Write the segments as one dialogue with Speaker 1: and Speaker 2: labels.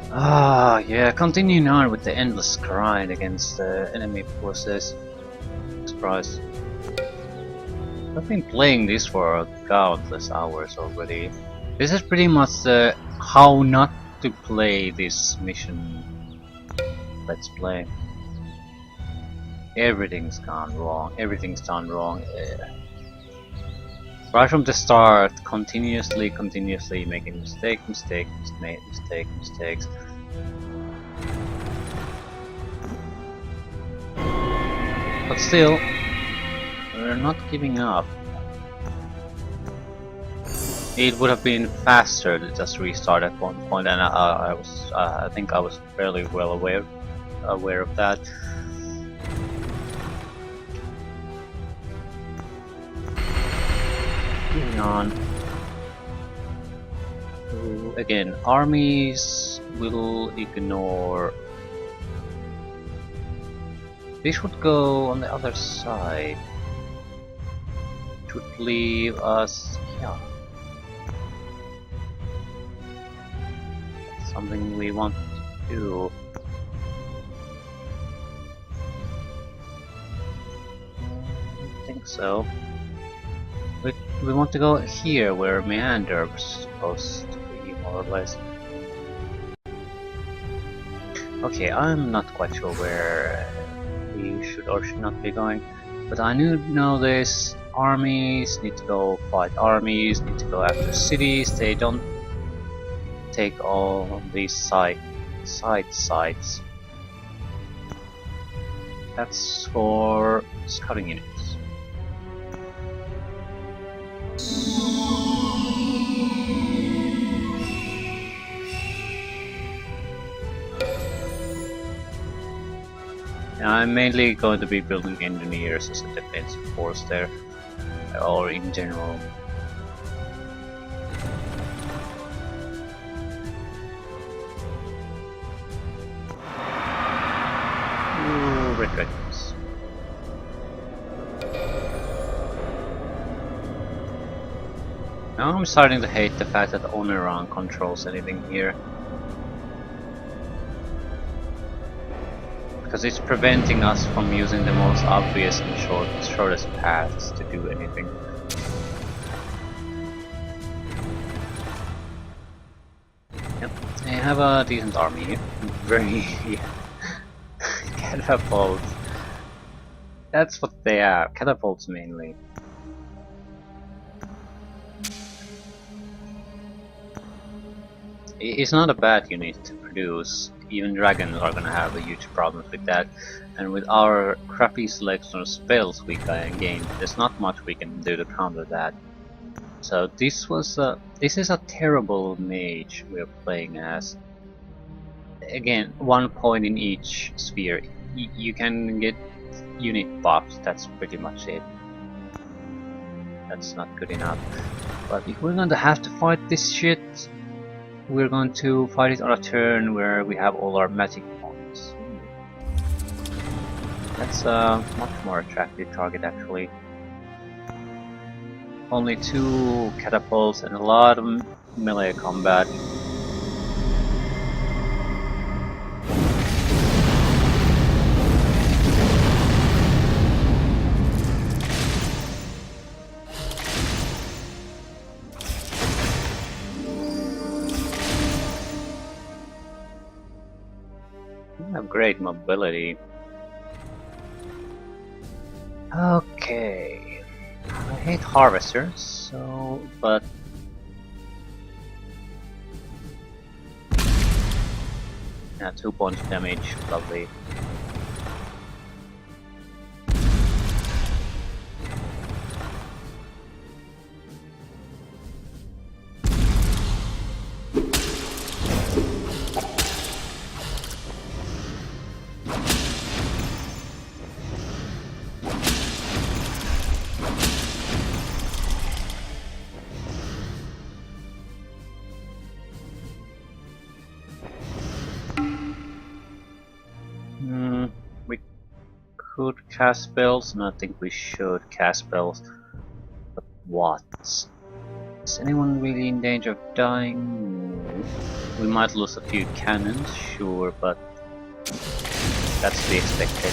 Speaker 1: Ah, yeah, continuing on with the endless grind against the enemy forces. Surprise. I've been playing this for countless hours already. This is pretty much the how not to play this mission let's play. Everything's gone wrong, everything's done wrong. Right from the start, continuously making mistakes. But still, we're not giving up. It would have been faster to just restart at one point, and I think I was fairly well aware of that. Moving on. So again, armies will ignore. They should go on the other side. It would leave us here. That's something we want to do. I think so. We want to go here where Meander was supposed to be, more or less. Okay, I'm not quite sure where we should or should not be going, but I know this. Armies need to go fight armies, need to go after cities. They don't take all these sites. That's for scouting units. I'm mainly going to be building engineers as a defensive force there, or in general. Ooh, regretts. Now I'm starting to hate the fact that Oneran controls anything here. Because it's preventing us from using the most obvious and shortest paths to do anything. Yep, they have a decent army. Very catapults. That's what they are, catapults mainly. It's not a bad unit to produce. Even dragons are gonna have a huge problems with that, and with our crappy selection of spells we gain, there's not much we can do to counter that. So this is a terrible mage we're playing as. Again, 1 point in each sphere. You can get unit buffs. That's pretty much it. That's not good enough. But if we're going to have to fight this shit, we're going to fight it on a turn where we have all our magic points. That's a much more attractive target actually. Only 2 catapults and a lot of melee combat. You have great mobility. Okay. I hate harvesters, so but yeah, 2 points damage, lovely. We could cast spells, and I think we should cast spells. But what? Is anyone really in danger of dying? No. We might lose a few cannons, sure, but that's to be expected.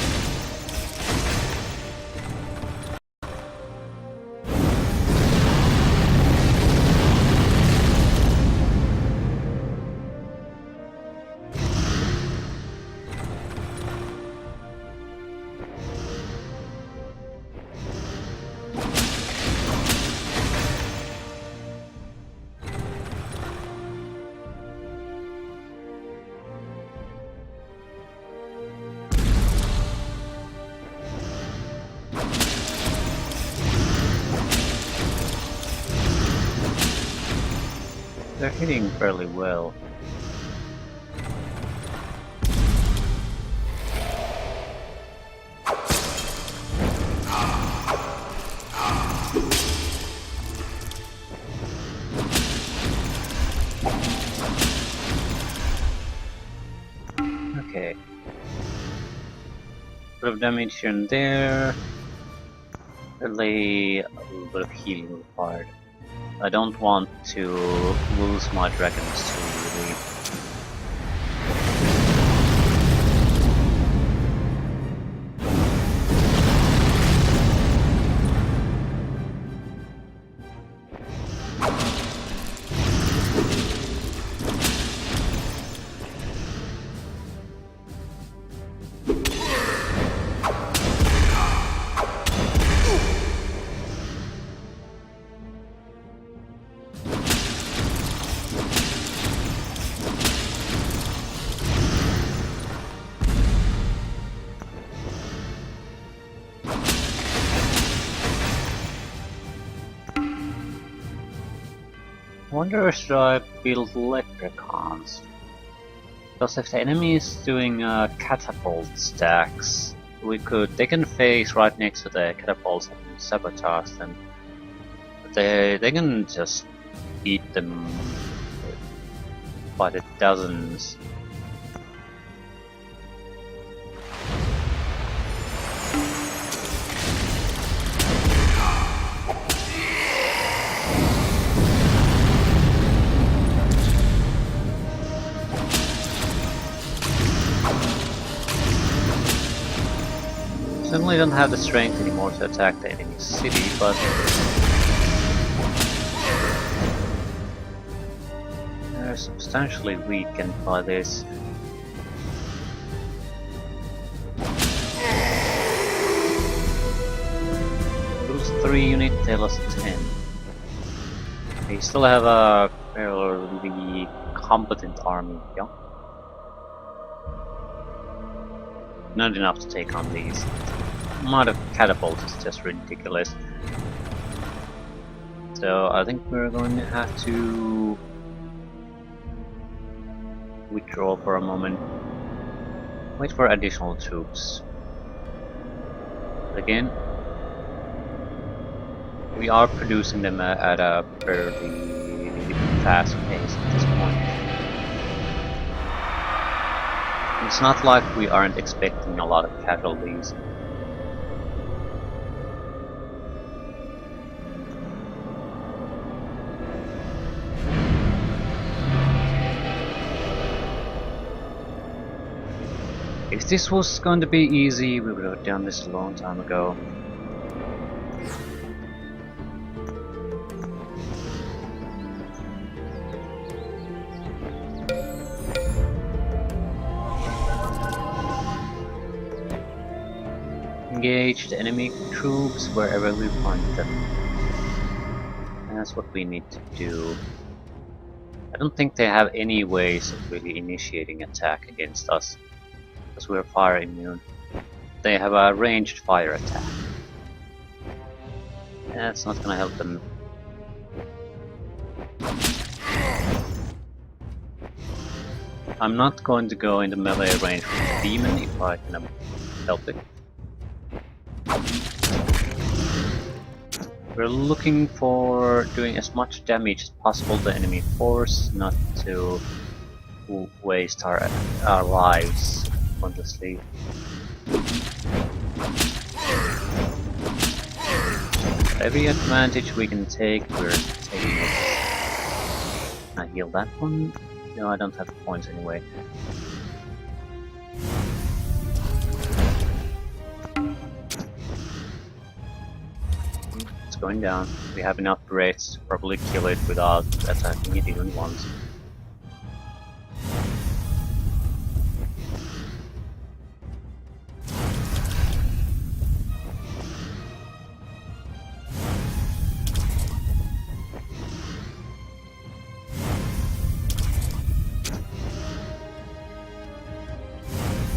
Speaker 1: They're hitting fairly well. Okay. Bit of damage here and there. Really a little bit of healing required. I don't want to lose my dragons too easily. I wonder should I build leprechauns? Because if the enemy is doing catapult stacks, they can face right next to the catapults and sabotage them. They can just beat them by the dozens. Certainly don't have the strength anymore to attack the enemy city, but they're substantially weakened by this. Lose 3 units, they lost 10. They still have a fairly competent army, yeah? Not enough to take on these. The amount of catapults is just ridiculous. So I think we're going to have to withdraw for a moment. Wait for additional troops. Again, we are producing them at a fairly fast pace at this point. It's not like we aren't expecting a lot of casualties. If this was going to be easy, we would have done this a long time ago. Engage the enemy troops wherever we find them. And that's what we need to do. I don't think they have any ways of really initiating attack against us, because we're fire immune. They have a ranged fire attack. That's not gonna help them. I'm not going to go into melee range with the demon if I can help it. We're looking for doing as much damage as possible to the enemy force, not to waste our lives pointlessly. Every advantage we can take, we're taking it. I heal that one. No, I don't have the points anyway. It's going down. We have enough rates to probably kill it without attacking it even once.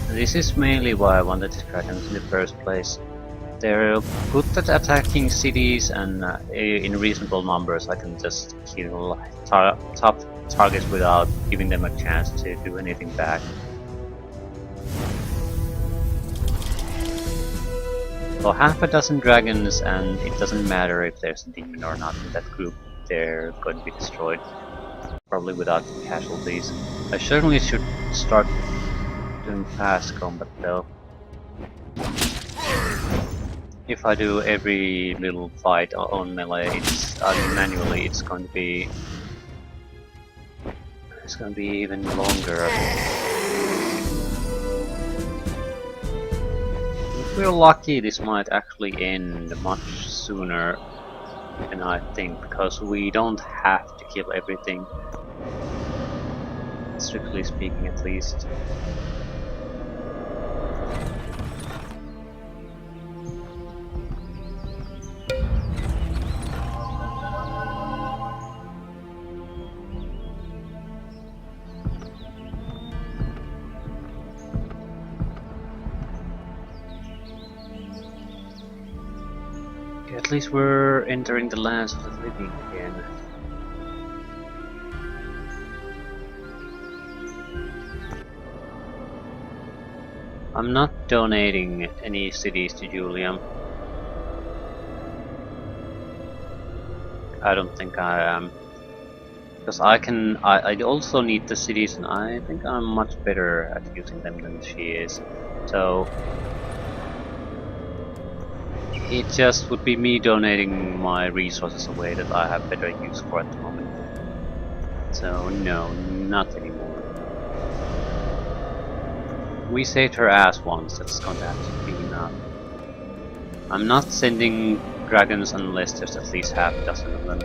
Speaker 1: This is mainly why I wanted the dragons in the first place. They're good at attacking cities, and in reasonable numbers I can just kill top targets without giving them a chance to do anything bad. So half a dozen dragons, and it doesn't matter if there's a demon or not in that group, they're going to be destroyed. Probably without casualties. I certainly should start doing fast combat though. If I do every little fight on melee, manually, it's going to be even longer. If we're lucky, this might actually end much sooner than I think, because we don't have to kill everything. Strictly speaking, at least. At least we're entering the lands of the living again. I'm not donating any cities to Julian. I don't think I am. Because I also need the cities, and I think I'm much better at using them than she is. So it just would be me donating my resources away that I have better use for at the moment. So no, not anymore. We saved her ass once, that's going to have to be enough. I'm not sending dragons unless there's at least half a dozen of them.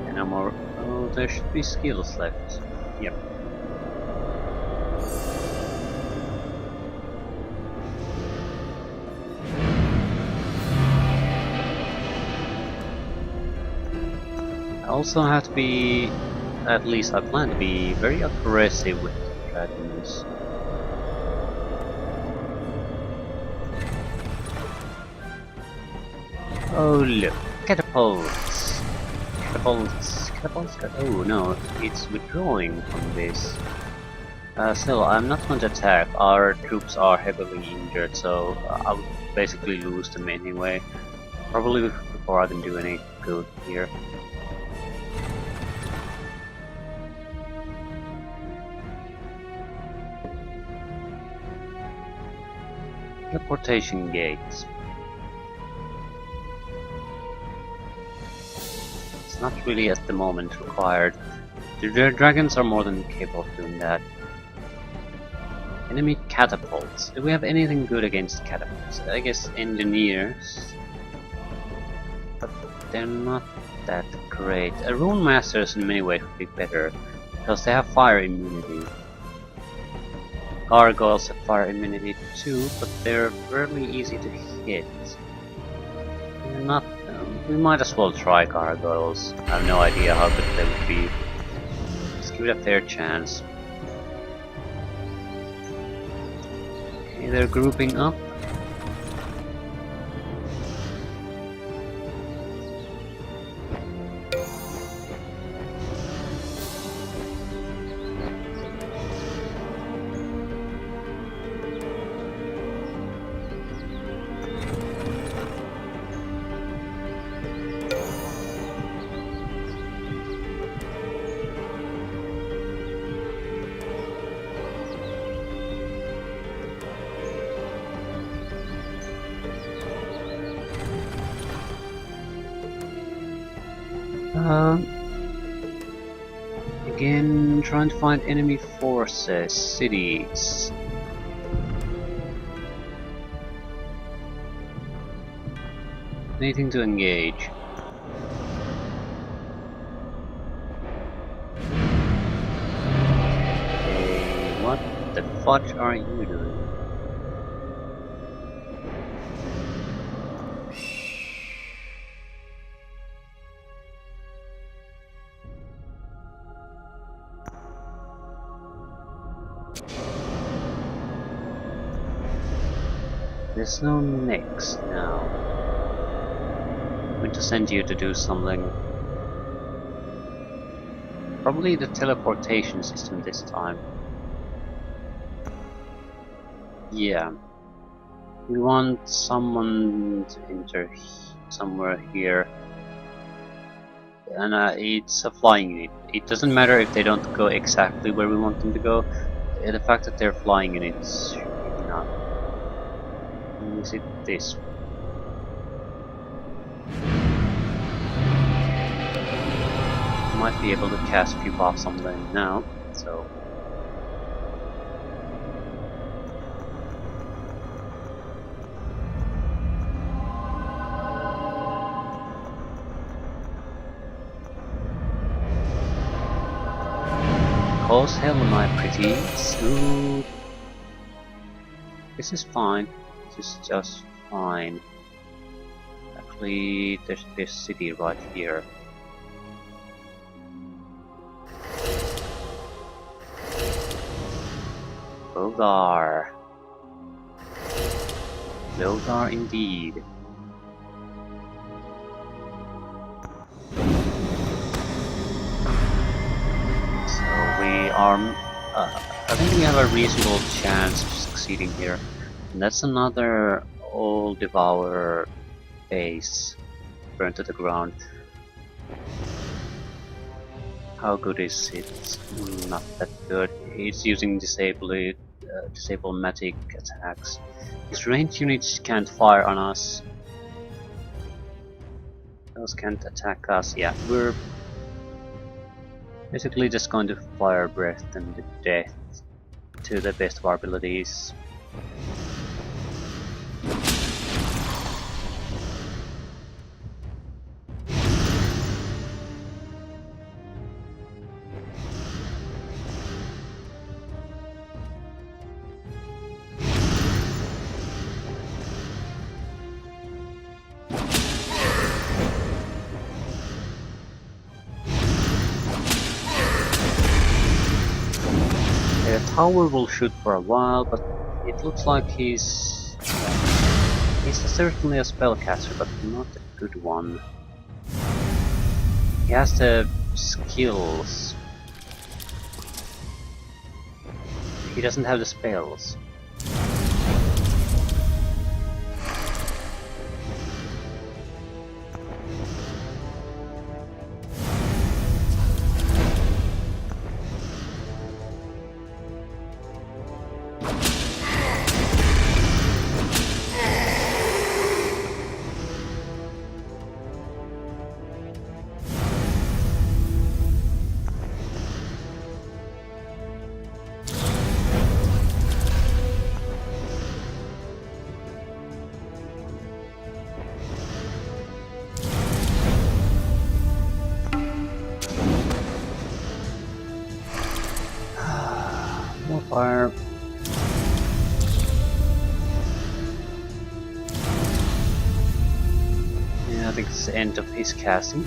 Speaker 1: And no more. Oh, there should be skills left. Yep. I also have to be, at least I plan to be, very aggressive with dragons. Oh look, catapults! Catapults, oh no, it's withdrawing from this. Still, I'm not going to attack. Our troops are heavily injured, so I'll basically lose them anyway. Probably before I can do any good here. Teleportation gates. It's not really at the moment required. The dragons are more than capable of doing that. Enemy catapults. Do we have anything good against catapults? I guess engineers. But they're not that great. Rune masters in many ways would be better, because they have fire immunity. Gargoyles have fire immunity too, but they're fairly easy to hit. They're not. We might as well try gargoyles. I have no idea how good they would be. Let's give it a fair chance. Okay, they're grouping up. Um, Again, trying to find enemy forces, cities. Anything to engage. Okay, what the fudge are you doing? There's no next now. I'm going to send you to do something. Probably the teleportation system this time. Yeah. We want someone to enter somewhere here. And it's a flying unit. It doesn't matter if they don't go exactly where we want them to go. The fact that they're flying units should be enough. Is it this? Might be able to cast a few buffs on them now, so. Cause hell, my pretties. Ooh. This is fine. This is just fine. Actually, there's this city right here. Logar. Logar indeed. So we are... I think we have a reasonable chance of succeeding here. And that's another old Devourer base burned to the ground. How good is it? Not that good. He's using disable magic attacks. His ranged units can't fire on us. Those can't attack us. Yeah, we're basically just going to fire breath them to death to the best of our abilities. The tower will shoot for a while, but it looks like he's certainly a spellcaster, but not a good one. He has the skills. He doesn't have the spells. More fire. Yeah, I think it's the end of his casting.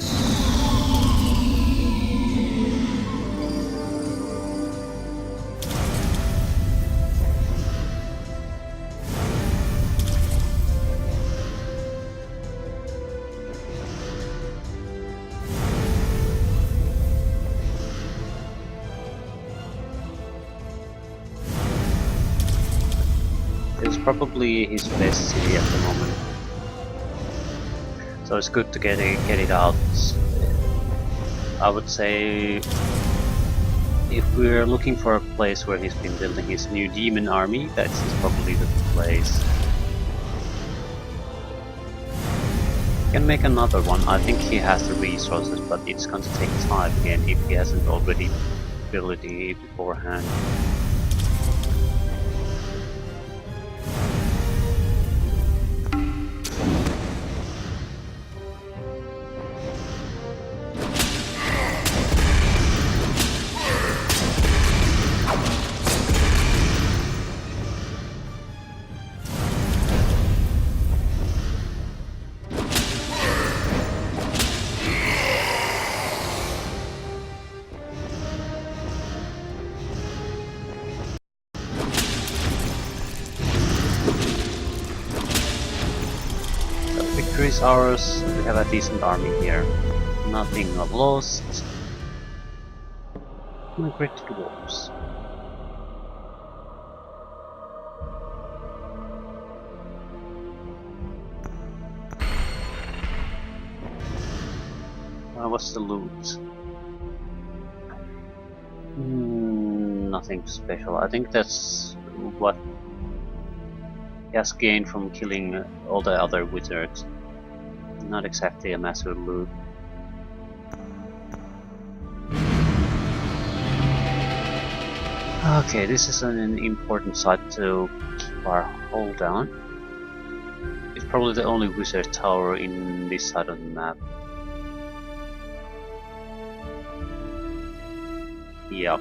Speaker 1: It's probably his best city at the moment, so it's good to get it out. I would say if we're looking for a place where he's been building his new demon army, that's probably the place. can make another one. I think he has the resources, but it's going to take time again if he hasn't already built it beforehand. Victory is ours. We have a decent army here. Nothing lost. Migrate to dwarves. What's the loot? Nothing special. I think that's what he has gained from killing all the other wizards. Not exactly a massive loot. Okay, this is an important site to keep our hold down. It's probably the only wizard tower in this side of the map. Yep.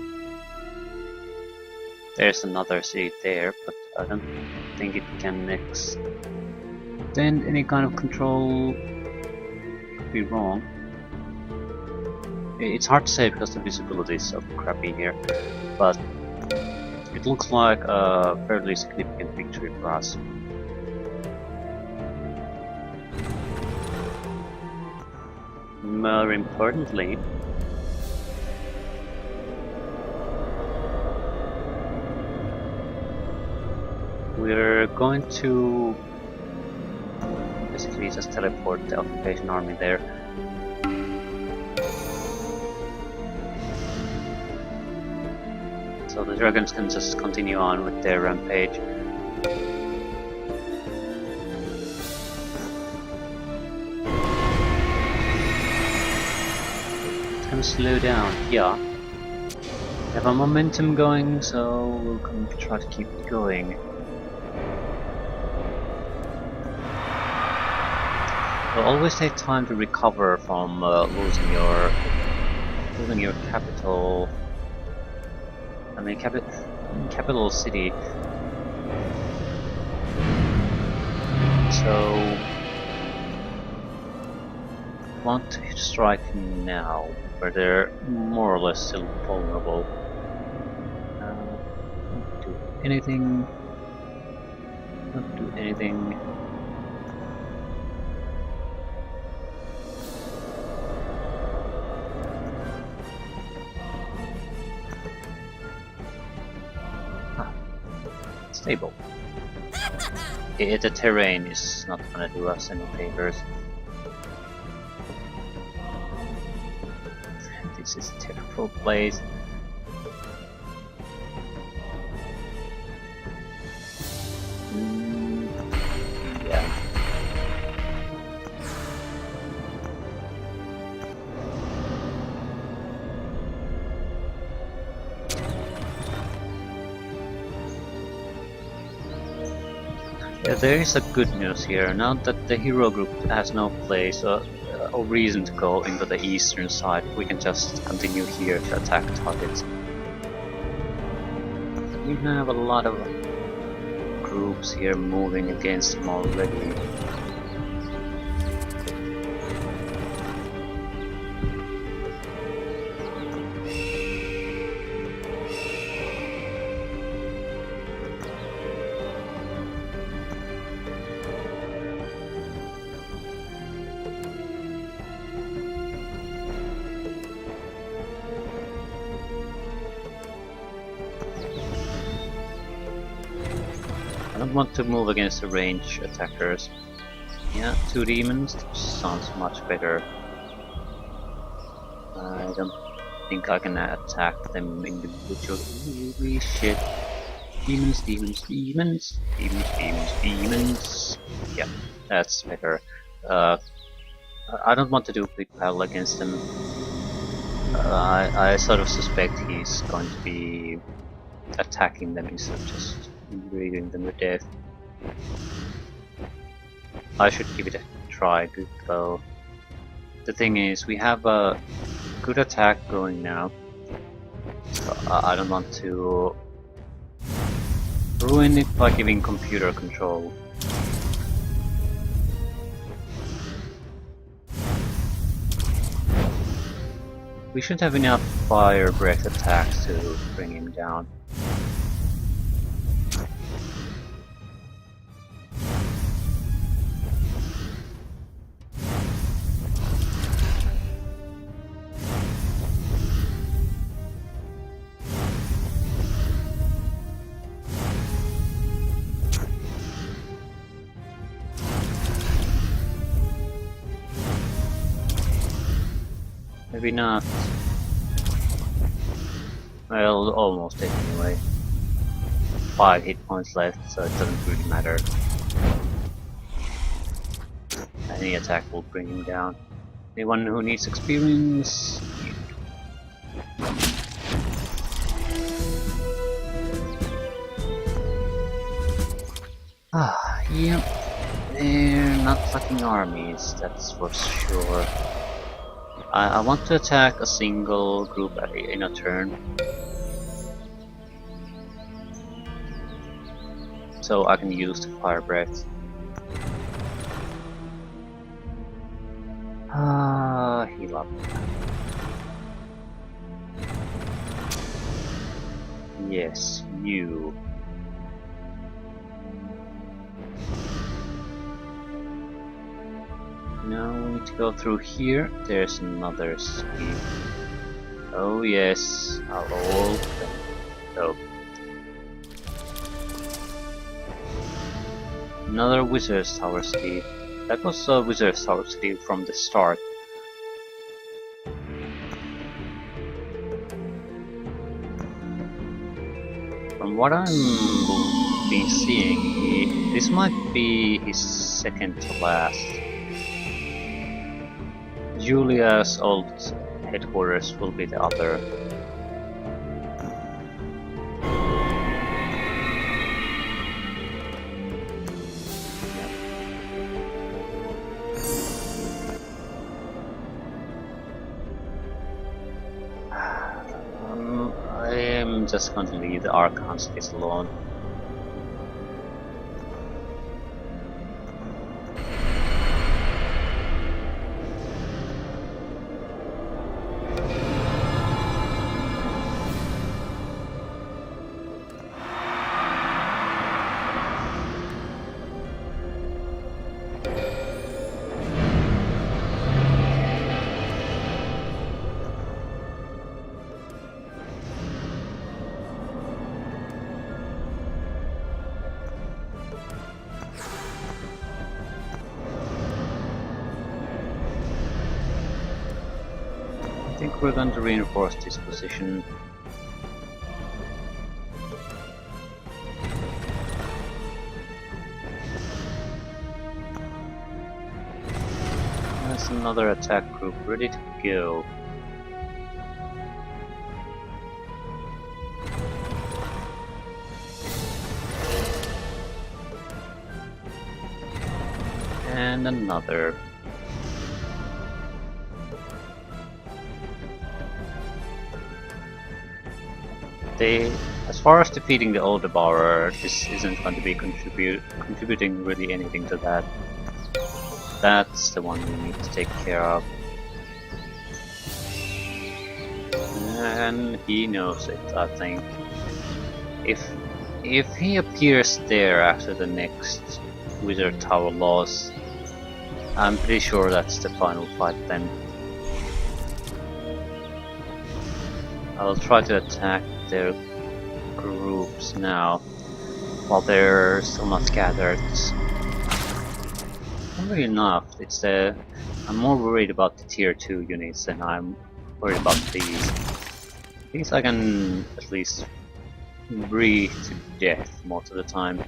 Speaker 1: There's another city there, but I don't think it can extend any kind of control. Could be wrong. It's hard to say because the visibility is so crappy here, but it looks like a fairly significant victory for us. More importantly, we're going to basically just teleport the occupation army there. So the dragons can just continue on with their rampage. It's gonna slow down, yeah. We have a momentum going, so we're going to try to keep it going. It'll always take time to recover from losing your capital. I mean, capital city. So, want to strike now, where they're more or less still vulnerable. Not do anything. Not do anything. Stable. The terrain is not gonna do us any favors. This is a terrible place. Yeah. Yeah, there is a good news here. Now that the hero group has no place or reason to go into the eastern side, we can just continue here to attack targets. We have a lot of groups here moving against them already. I don't want to move against the range attackers. Yeah, 2 demons sounds much better. I don't think I can attack them individually. Shit. Demons, demons, demons, demons, demons, demons. Yeah, that's better. I don't want to do big battle against him. I sort of suspect he's going to be attacking them instead of just breeding them to death. I should give it a try, good though. The thing is, we have a good attack going now, so I don't want to ruin it by giving computer control. We should have enough fire breath attacks to bring him down. Maybe not. Well, almost it anyway. 5 hit points left, so it doesn't really matter. Any attack will bring him down. Anyone who needs experience? Yep. They're not fucking armies, that's for sure. I want to attack a single group in a turn. So I can use the fire breath. Heal up. Yes, you. Now we need to go through here. There's another speed. Oh yes, I'll hold them. Oh. Another Wizard's Tower speed. That was a Wizard's Tower speed from the start. From what I'm been seeing, this might be his second to last. Julia's old headquarters will be the other. I am just going to leave the Archon space alone. I think we're going to reinforce this position. There's another attack group ready to go. And another. As far as defeating the old devourer, this isn't going to be contributing really anything to that. That's the one we need to take care of. And he knows it, I think. If he appears there after the next Wizard Tower loss, I'm pretty sure that's the final fight then. I'll try to attack their groups now, while they're still not scattered. Funnily enough, I'm more worried about the tier 2 units than I'm worried about these. These I can at least breathe to death most of the time.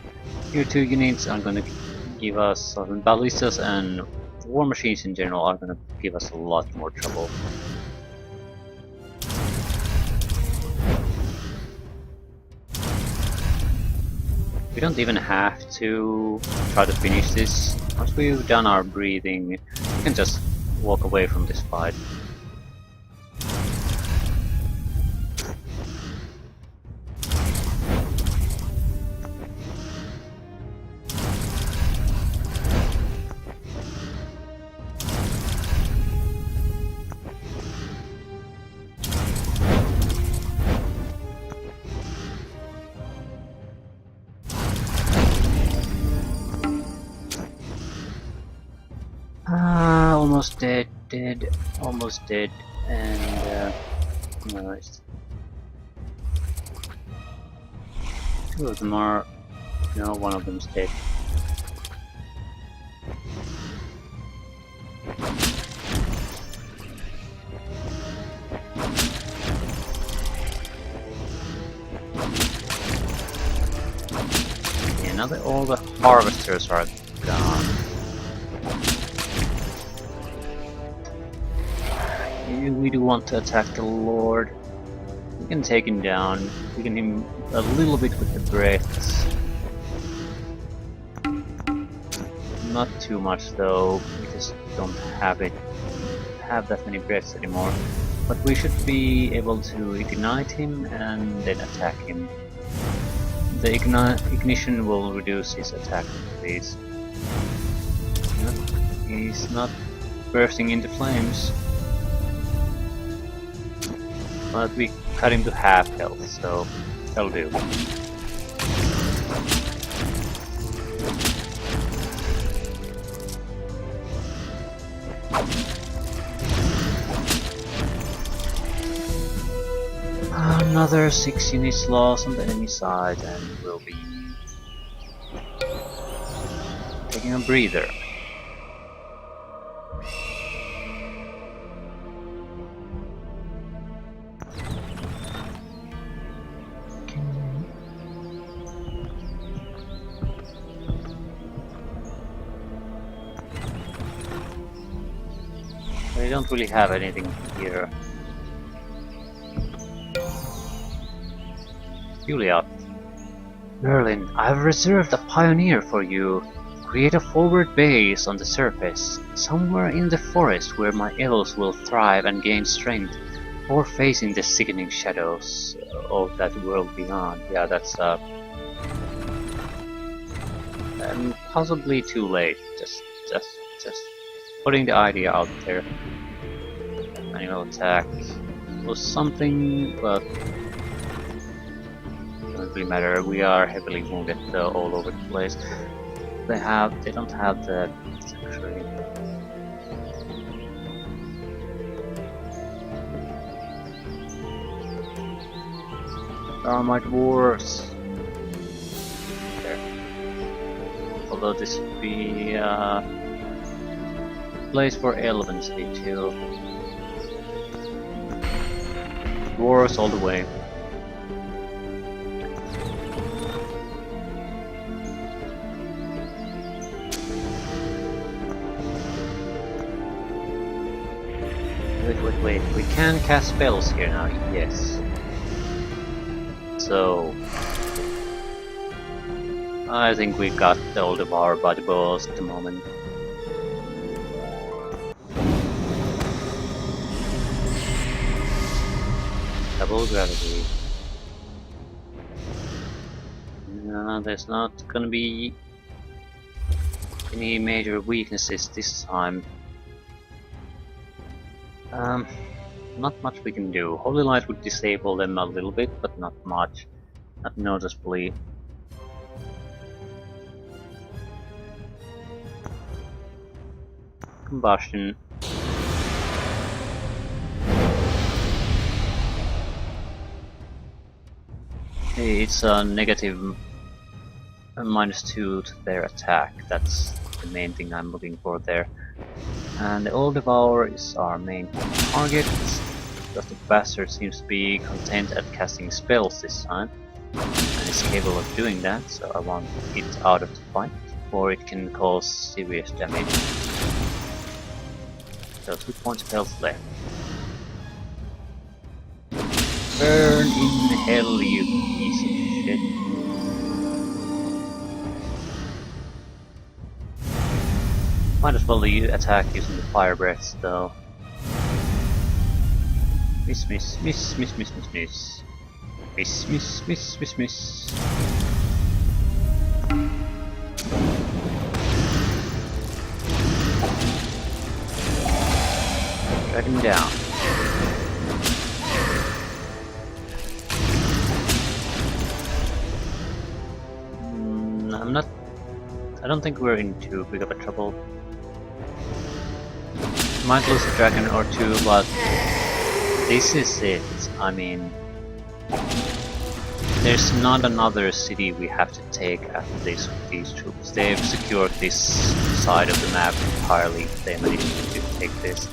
Speaker 1: Tier 2 units are gonna give us some ballistas and war machines in general are gonna give us a lot more trouble. We don't even have to try to finish this. Once we've done our breathing, we can just walk away from this fight. Almost dead, almost dead, and nice. Two of them are, no, one of them's dead. Yeah, now that all the harvesters are gone. We do want to attack the Lord. We can take him down. We can hit him a little bit with the breaths. Not too much though. We just don't have that many breaths anymore. But we should be able to ignite him and then attack him. The ignition will reduce his attack phase. He's not bursting into flames. But we cut him to half health, so that'll do. Another 6 units lost on the enemy side, and we'll be taking a breather. We don't really have anything here. Julia. Merlin, I've reserved a pioneer for you. Create a forward base on the surface, somewhere in the forest where my elves will thrive and gain strength, or facing the sickening shadows of that world beyond. Yeah, that's possibly too late. Just putting the idea out there. Animal attack was something, but doesn't really matter. We are heavily wounded all over the place. They don't have the actually. Where are my dwarves? There. Although this would be a place for elephants to chill. Dwarves all the way. Wait. We can cast spells here now, yes. So I think we got all of our body balls at the moment. Double gravity. No, there's not gonna be any major weaknesses this time. Not much we can do. Holy Light would disable them a little bit, but not much. Not noticeably. Combustion. It's a negative -2 to their attack. That's the main thing I'm looking for there. And the Old Devourer is our main target, because the bastard seems to be content at casting spells this time, and is capable of doing that, so I want it out of the fight, or it can cause serious damage. So 2 points of health left. Burn in hell, you piece of shit. Might as well attack using the fire breaths though. Miss, miss, miss, miss, miss, miss, miss. Miss, miss, miss, miss, miss. Drag him down. I don't think we're in too big of a trouble. Might lose a dragon or two, but this is it. I mean, there's not another city we have to take after this with these troops. They've secured this side of the map entirely. They managed to take this.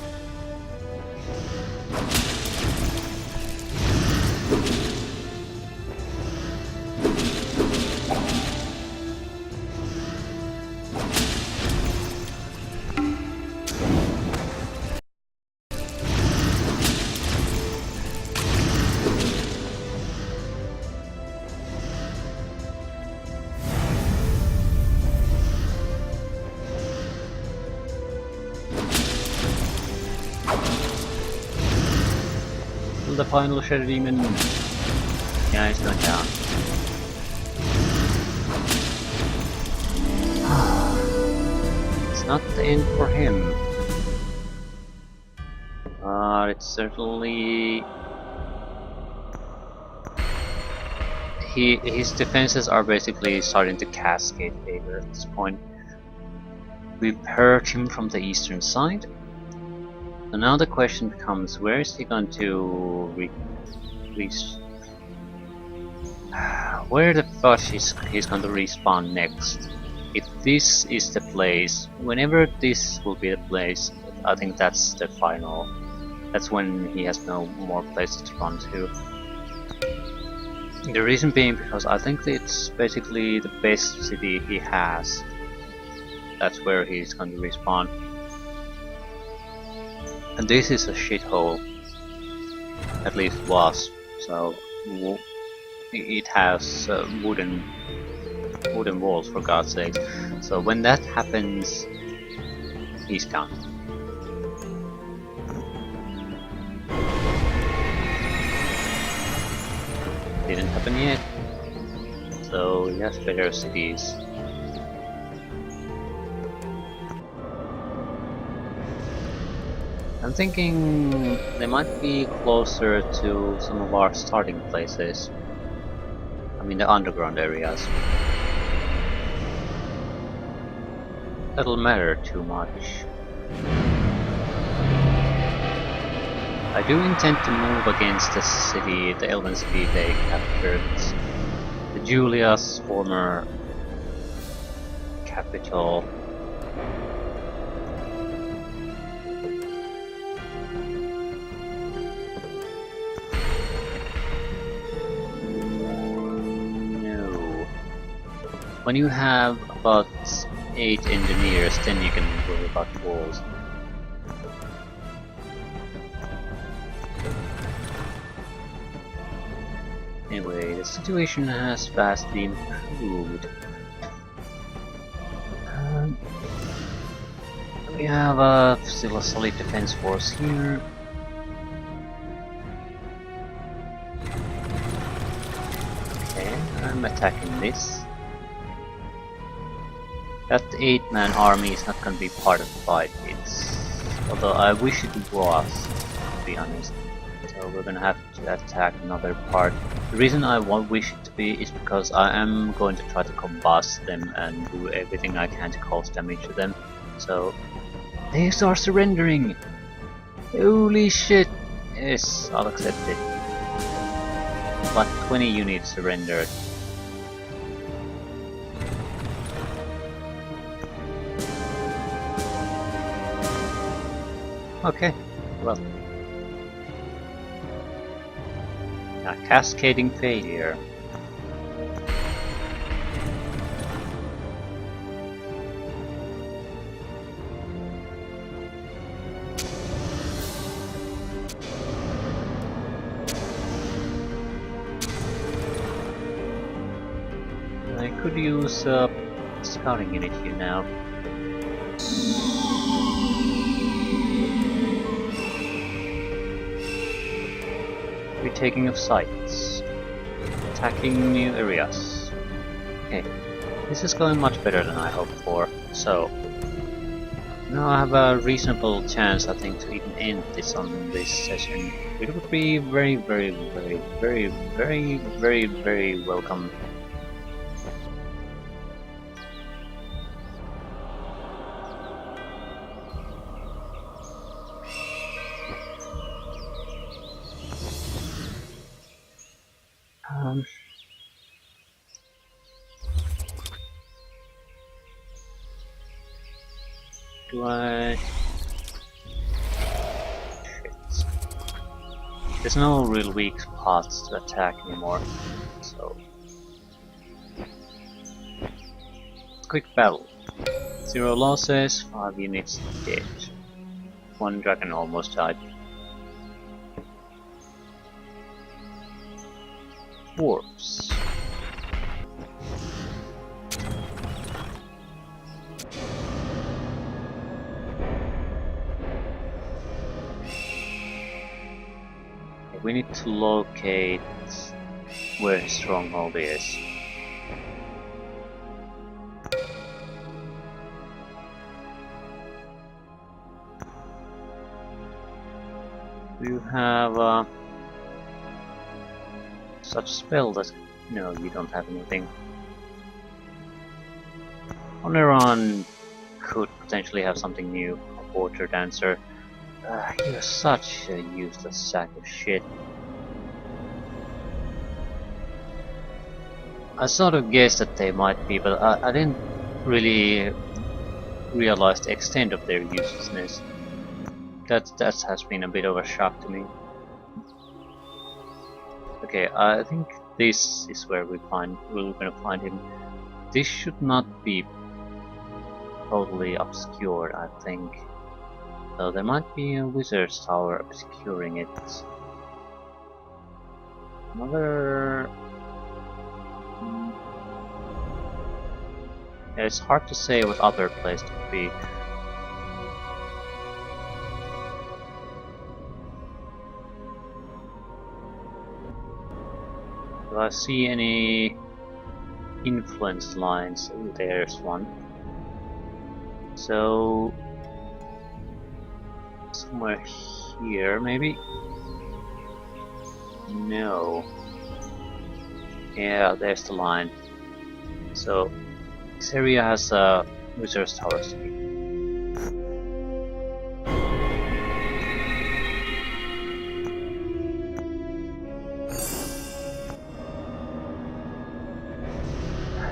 Speaker 1: The final Shadow Demon. Yeah, he's not down. It's not the end for him. It's certainly... His defenses are basically starting to cascade favor at this point. We've hurt him from the eastern side. So now the question becomes, where is he going to where the fuck he's going to respawn next? If this is the place, whenever this will be the place, I think that's the final. That's when he has no more places to run to. The reason being because I think it's basically the best city he has. That's where he's going to respawn. And this is a shithole, at least was. So it has wooden walls, for God's sake. So when that happens, he's done. Didn't happen yet. So he has better cities. I'm thinking they might be closer to some of our starting places. I mean the underground areas. That'll matter too much. I do intend to move against the city, the Elven city they captured. The Julia's former capital. When you have about 8 engineers, then you can worry about walls. Anyway, the situation has vastly improved. We have still a solid defense force here. Okay, I'm attacking this. That 8-man army is not going to be part of the fight. Although I wish it was, to be honest. So we're going to have to attack another part. The reason I wish it to be is because I am going to try to combust them and do everything I can to cause damage to them. So they start surrendering. Holy shit! Yes, I'll accept it. But 20 units surrendered. Okay, well. A cascading failure. could use a scouting unit here now. Retaking of sites. Attacking new areas. Okay, this is going much better than I hoped for. So, now I have a reasonable chance, I think, to even end this on this session. It would be very, very, very, very, very, very, very welcome. Do I... Shit. There's no real weak spots to attack anymore, so... Quick battle. 0 losses, 5 units dead. 1 dragon almost died. Dwarves. We need to locate where his stronghold is. Do you have such spell that... No, you don't have anything. Oneron could potentially have something new. A water dancer. You're such a useless sack of shit. I sort of guessed that they might be, but I didn't really realize the extent of their uselessness. That has been a bit of a shock to me. Okay, I think this is where we're gonna find him. This should not be totally obscured, I think. So there might be a wizard's tower obscuring it. Another... Yeah, it's hard to say what other place to be. Do I see any influence lines? Oh, there's one. So... somewhere here, maybe? No. Yeah, there's the line. So, this area has a wizard's tower.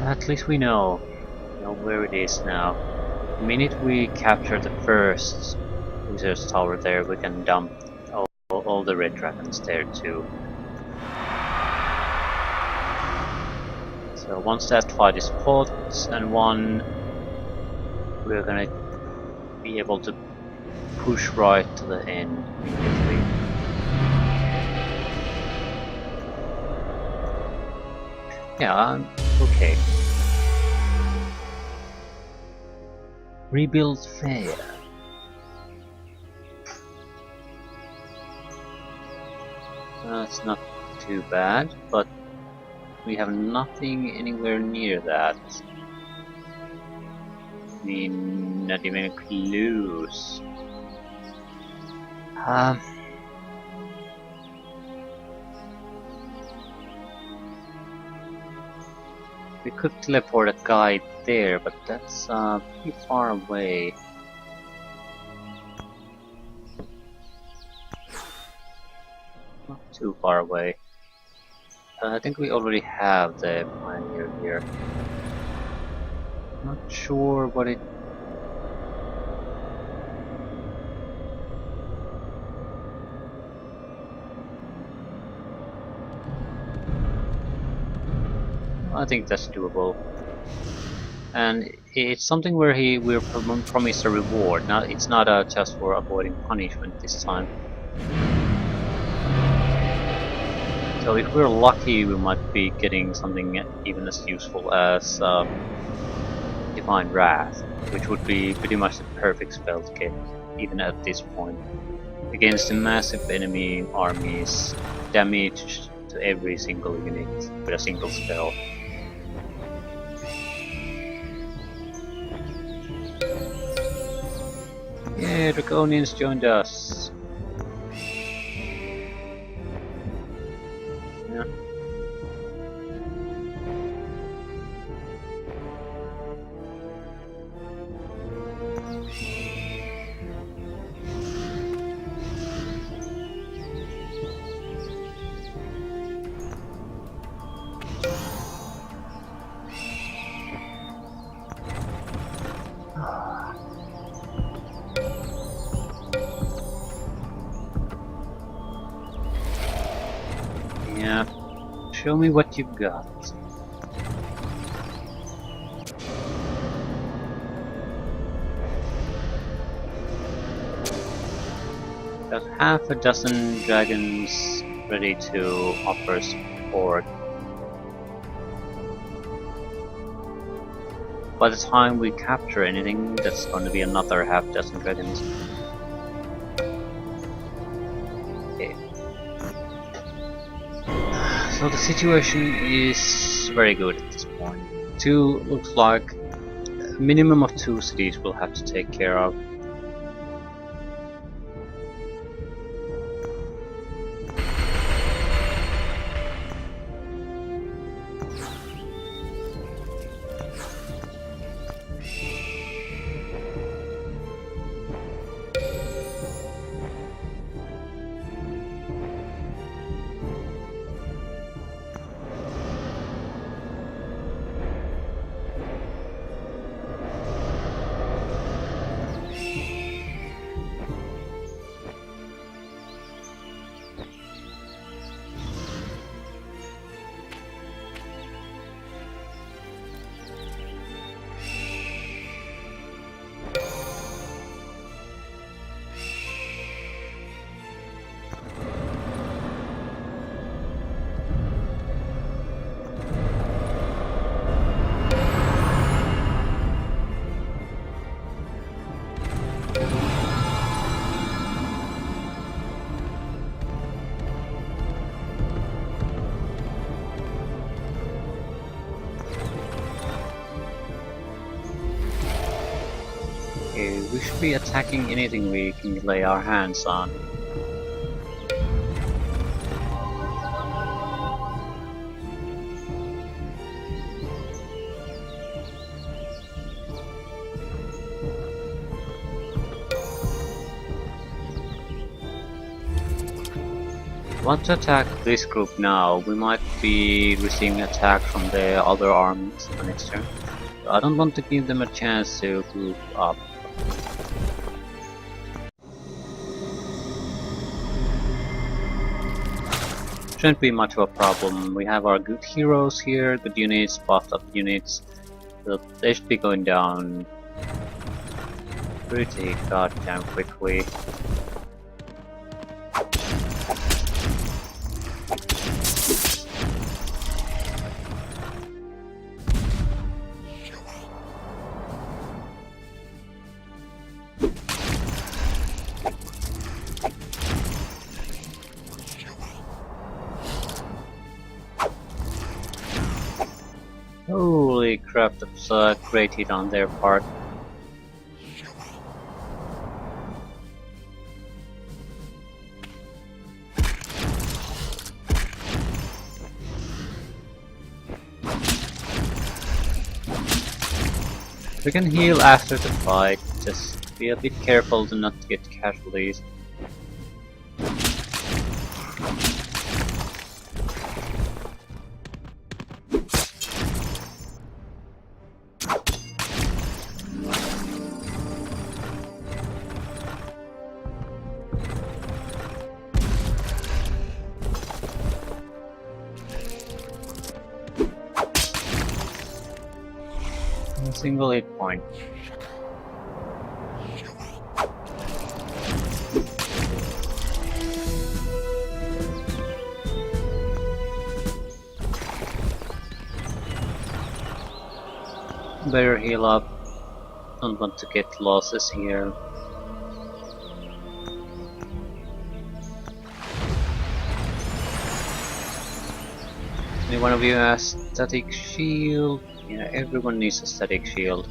Speaker 1: At least we know where it is now. The minute we capture the first wizard's tower there, we can dump all the red dragons there too. So once that fight is fought and won, we're gonna be able to push right to the end immediately. Yeah, okay. Rebuild fair. That's not too bad, but we have nothing anywhere near that. I mean, not even clues. We could teleport a guy there, but that's pretty far away. Not too far away. I think we already have the pioneer here. Not sure what it... I think that's doable. And it's something where we're promised a reward. Now it's not just for avoiding punishment this time. So if we're lucky, we might be getting something even as useful as Divine Wrath, which would be pretty much the perfect spell to get even at this point. Against the massive enemy armies, damage to every single unit with a single spell. Yeah, Draconians joined us. Yeah. Yeah. Show me what you've got. Got half a dozen dragons ready to offer support. By the time we capture anything, that's going to be another half dozen dragons. Okay. So the situation is very good at this point. Looks like a minimum of 2 cities we'll have to take care of. Okay, we should be attacking anything we can lay our hands on. Want to attack this group now, we might be receiving attack from the other armies the next turn. I don't want to give them a chance to group up. Shouldn't be much of a problem. We have our good heroes here, good units, buffed up units. So they should be going down pretty goddamn quickly. Holy crap, that's a great hit on their part. We can heal after the fight, just be a bit careful to not get casualties. A single hit point. Better heal up. Don't want to get losses here. Any one of you has static shield? Yeah, everyone needs a static shield.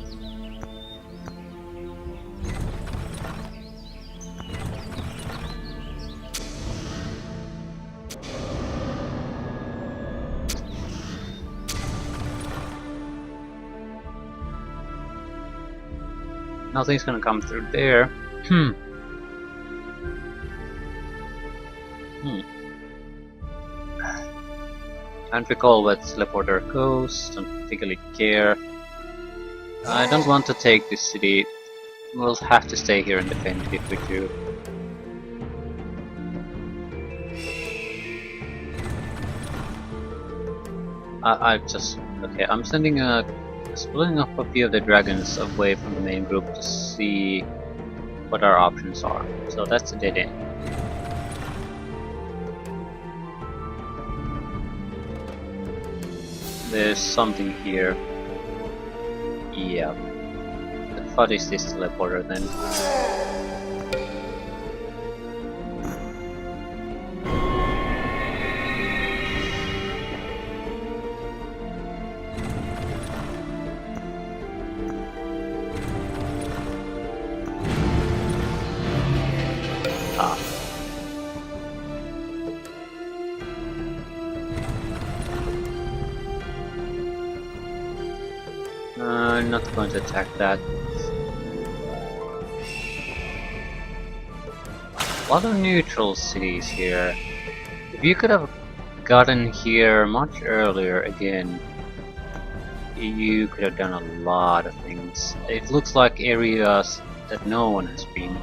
Speaker 1: Nothing's gonna come through there. Hmm. Can't recall where the teleporter goes, don't particularly care. I don't want to take this city. We'll have to stay here and defend it if we do. Okay, I'm splitting up a few of the dragons away from the main group to see what our options are. So that's a dead end. There's something here. Yeah. What is this teleporter then? I'm not going to attack that. A lot of neutral cities here. If you could have gotten here much earlier again, you could have done a lot of things. It looks like areas that no one has been.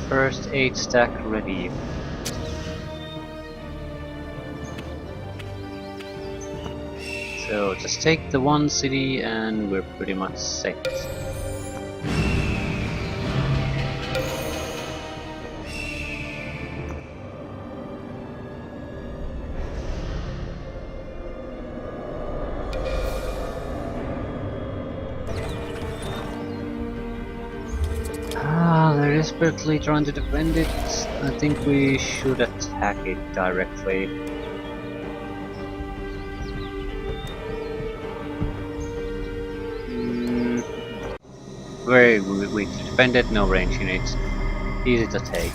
Speaker 1: First aid stack ready. So just take the one city and we're pretty much set. They're desperately trying to defend it. I think we should attack it directly. Very weak to defend it, no range in it. Easy to take.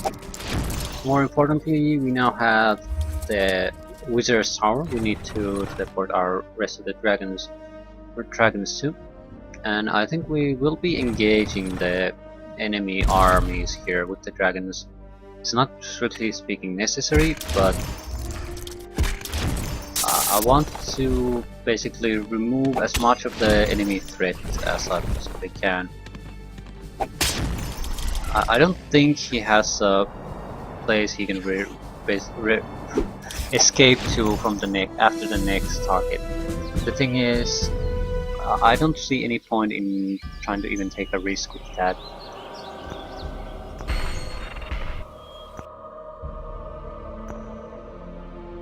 Speaker 1: More importantly, we now have the Wizard's Tower. We need to teleport our rest of the dragons too. And I think we will be engaging the enemy armies here with the dragons. It's not strictly speaking necessary, but I want to basically remove as much of the enemy threat as I possibly can. I don't think he has a place he can escape to from the after the next target. The thing is, I don't see any point in trying to even take a risk with that.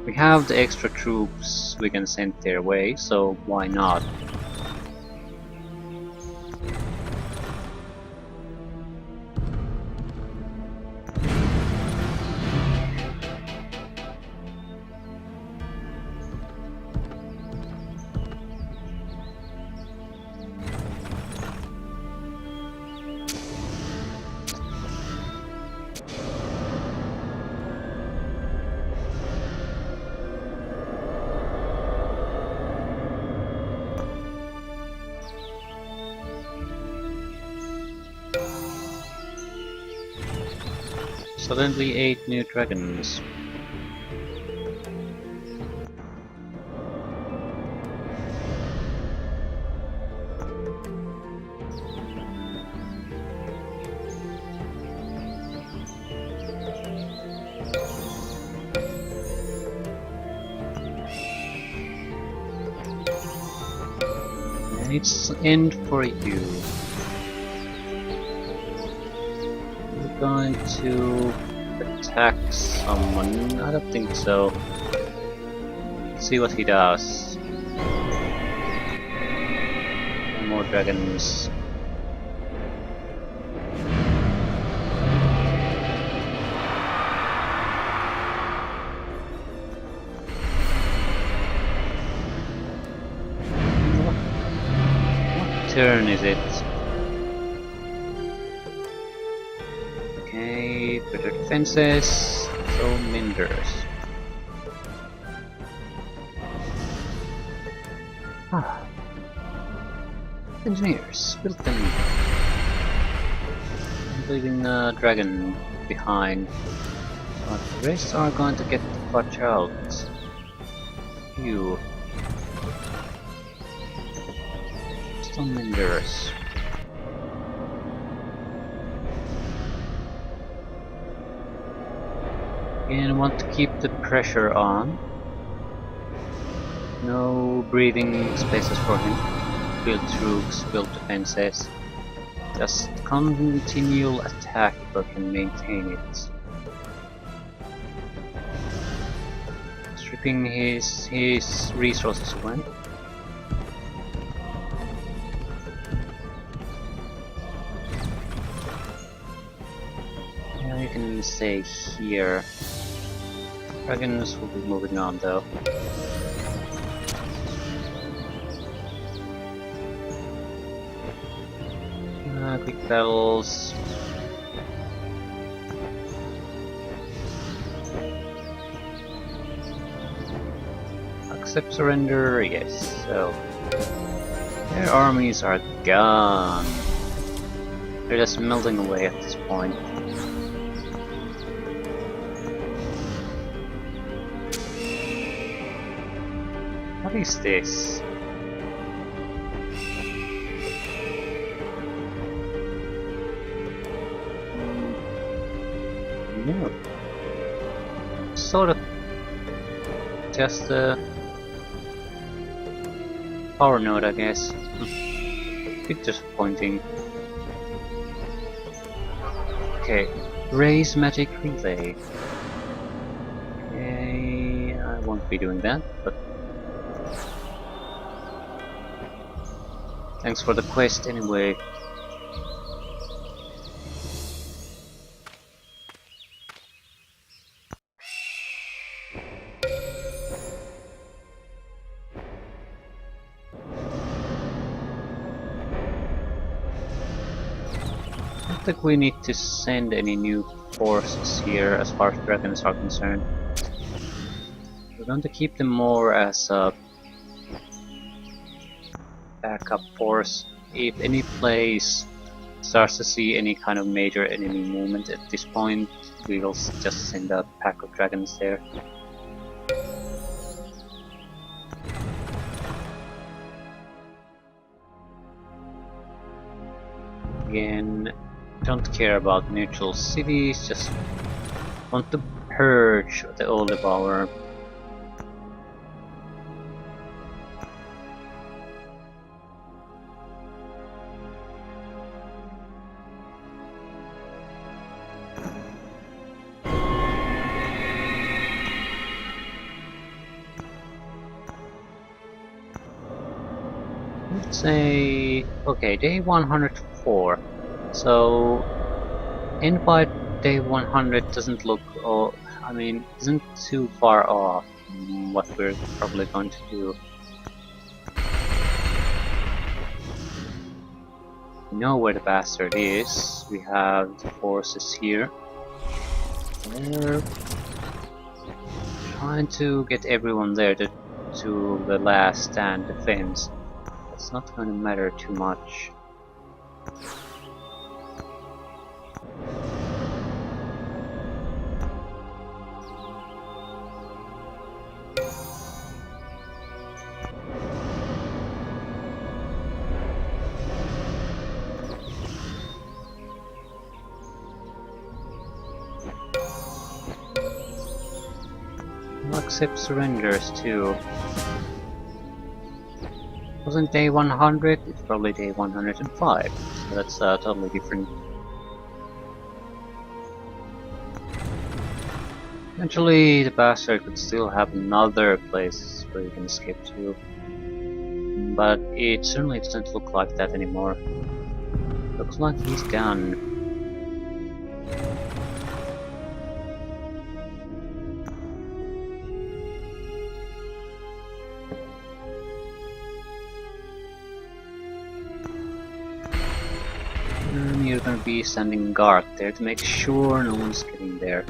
Speaker 1: We have the extra troops we can send their way, so why not? Suddenly 8 new dragons. And it's end for you. We're going to attack someone. I don't think so. Let's see what he does. More dragons. What turn is it? Okay, better defenses, so minders. Ah. Engineers, build them. I'm leaving a dragon behind. But the rest are going to get the fudge out. You. Stone minders. Again, want to keep the pressure on. No breathing spaces for him. Build troops, build defenses. Just continual attack if I can maintain it. Stripping his resources away. Yeah, you can stay here. Dragons will be moving on though. Quick battles. Accept surrender, yes. So their armies are gone. They're just melting away at this point. What is this? No. Sort of just a power node, I guess. Bit disappointing. Okay, raise magic relay. Okay, I won't be doing that, but thanks for the quest anyway. I don't think we need to send any new forces here as far as dragons are concerned. We're going to keep them more as a backup force. If any place starts to see any kind of major enemy movement at this point, we will just send a pack of dragons there. Again, don't care about neutral cities, just want to purge the olive oil. Let's say, okay, day 104. So, end by day 100 doesn't look, I mean, isn't too far off from what we're probably going to do. We know where the bastard is. We have the forces here. They're trying to get everyone there to the last stand defense. It's not going to matter too much. accept surrenders too. Wasn't day 100? It's probably day 105. So that's totally different. Eventually, the bastard could still have another place where you can escape to. But it certainly doesn't look like that anymore. Looks like he's gone. And you're gonna be standing guard there to make sure no one's getting there.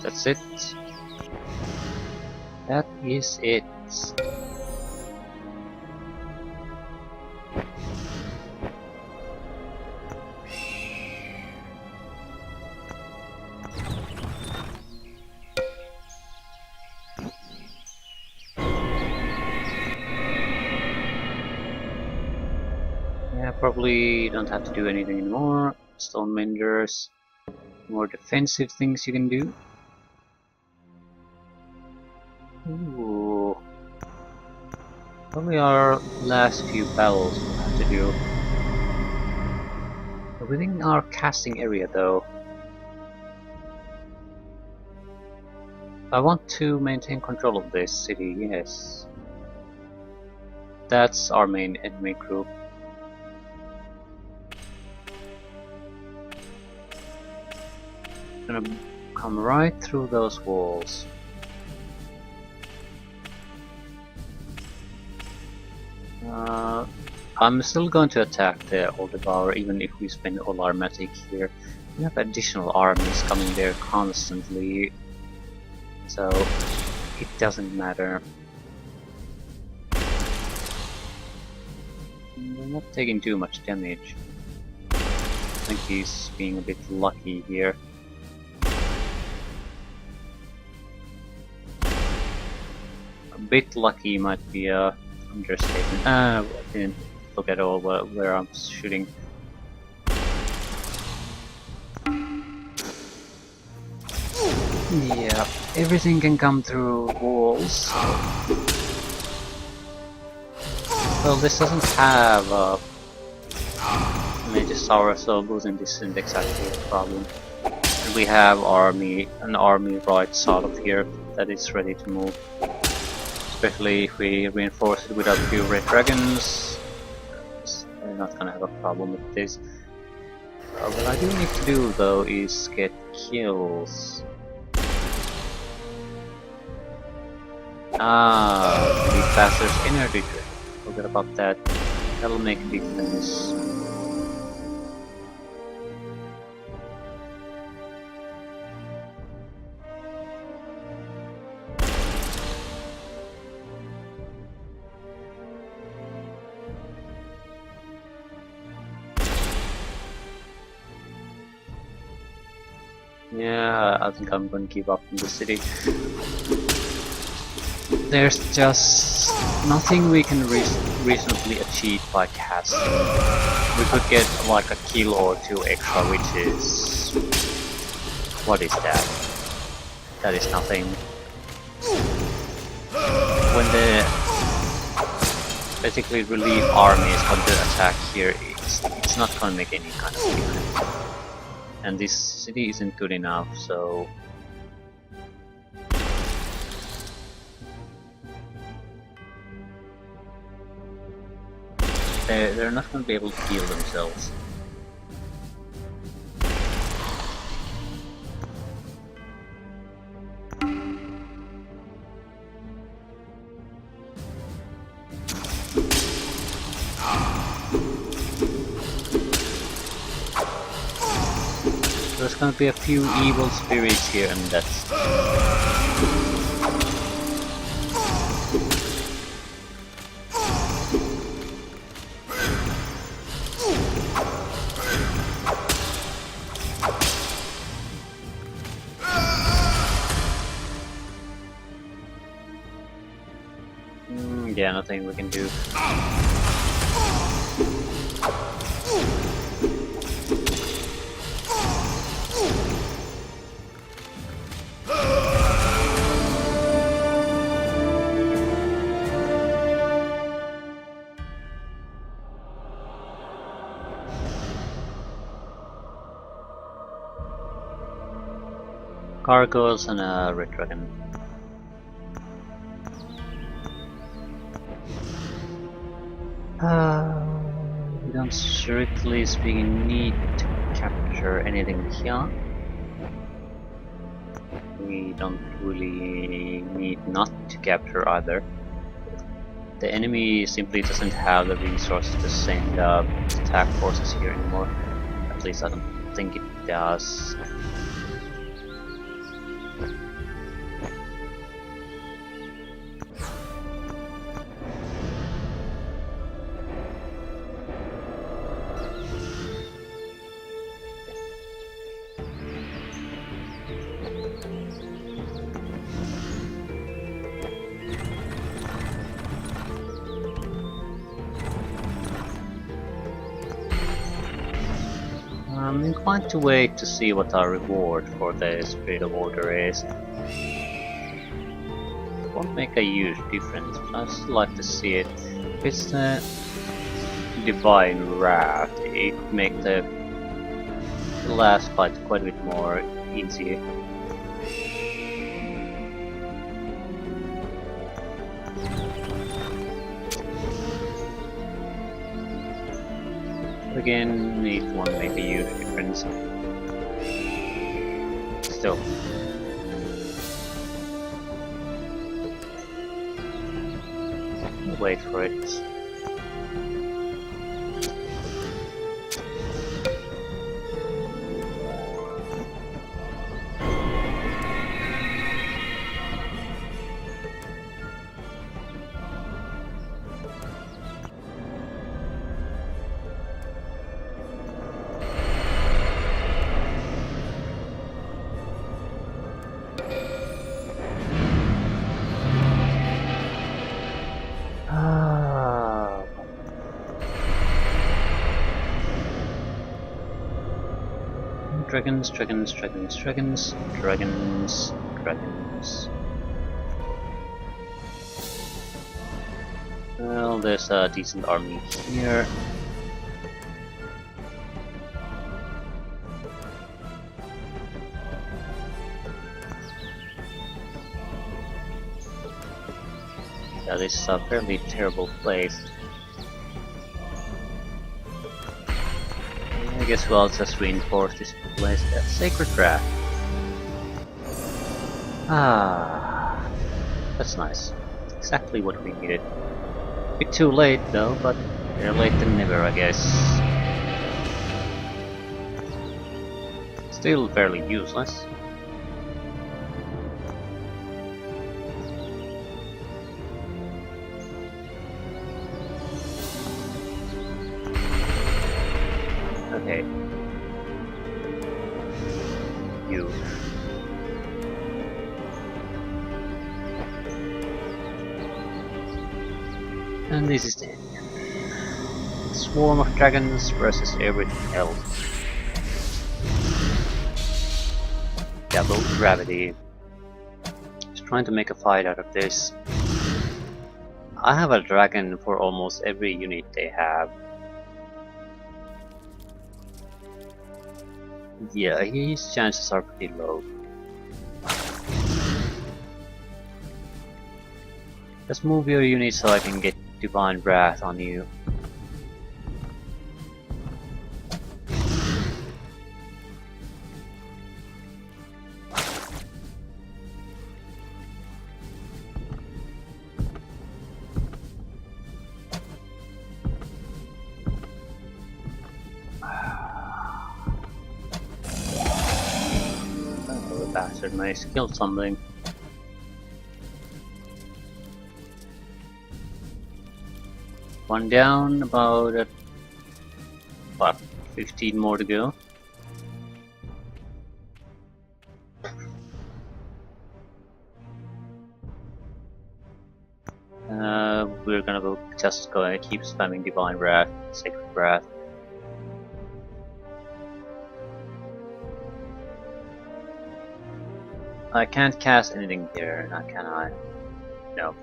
Speaker 1: That's it. That is it. Yeah, probably don't have to do anything anymore. Stone menders. More defensive things you can do. Ooh. Probably our last few battles we'll have to do. We're within our casting area though. I want to maintain control of this city, yes. That's our main enemy group. Gonna come right through those walls. I'm still going to attack the Aldebar even if we spend all our magic here. We have additional armies coming there constantly, so it doesn't matter. We're not taking too much damage. I think he's being a bit lucky here. A bit lucky might be a understatement. I didn't look at all where I'm shooting. Yeah, everything can come through walls. Well, this doesn't have a Mage's Tower, so losing this isn't exactly a problem. And we have an army right side of here that is ready to move. Especially if we reinforce it with a few red dragons. They're not gonna have a problem with this. What I do need to do though is get kills. The Bastard's energy drink. Forget about that. That'll make a difference. Yeah, I think I'm gonna give up in the city. There's just nothing we can reasonably achieve by casting. We could get like a kill or two extra, which is... what is that? That is nothing. When the basically relief army is going to attack here, it's not gonna make any kind of difference. And this city isn't good enough, so... They're not going to be able to heal themselves. There's gonna be a few evil spirits here, and that's... yeah, nothing we can do. Gargoyles and a red dragon. We don't strictly speaking need to capture anything here. We don't really need not to capture either. The enemy simply doesn't have the resources to send attack forces here anymore. At least I don't think it does. I'm inclined to wait to see what our reward for the Spirit of Order is. It won't make a huge difference, but I'd still like to see it. If it's the Divine Wrath, it would make the last fight quite a bit more easy. Again, it won't make a huge difference. Still. Wait for it. Dragons, dragons, dragons, dragons, dragons, dragons. Well, there's a decent army here. Yeah, this is a fairly terrible place. I guess we'll just reinforce this place. Yeah, Sacred Wrath. Ah, that's nice. Exactly what we needed. A bit too late though, but better late than never, I guess. Still fairly useless. Okay. You. And this is the end. Swarm of dragons versus everything else. Double gravity. Just trying to make a fight out of this. I have a dragon for almost every unit they have. Yeah, his chances are pretty low. Let's move your unit so I can get Divine Wrath on you. wizard mace killed something. One down, about what, 15 more to go. We're gonna go just go and keep spamming Divine Wrath, Sacred Wrath. I can't cast anything here, now can I? No.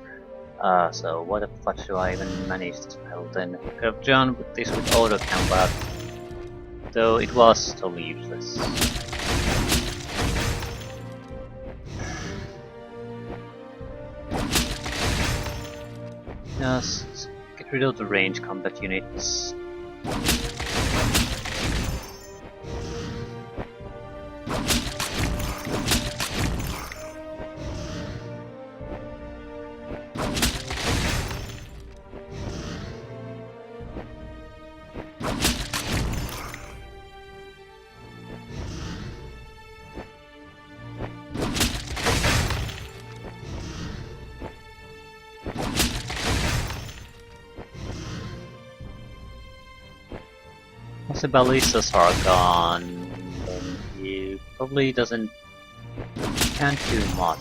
Speaker 1: So what the fuck do I even manage to spell then? I could have done with this with auto combat, though it was totally useless. Just get rid of the range combat units. Once the ballistas are gone, then he probably can't do much.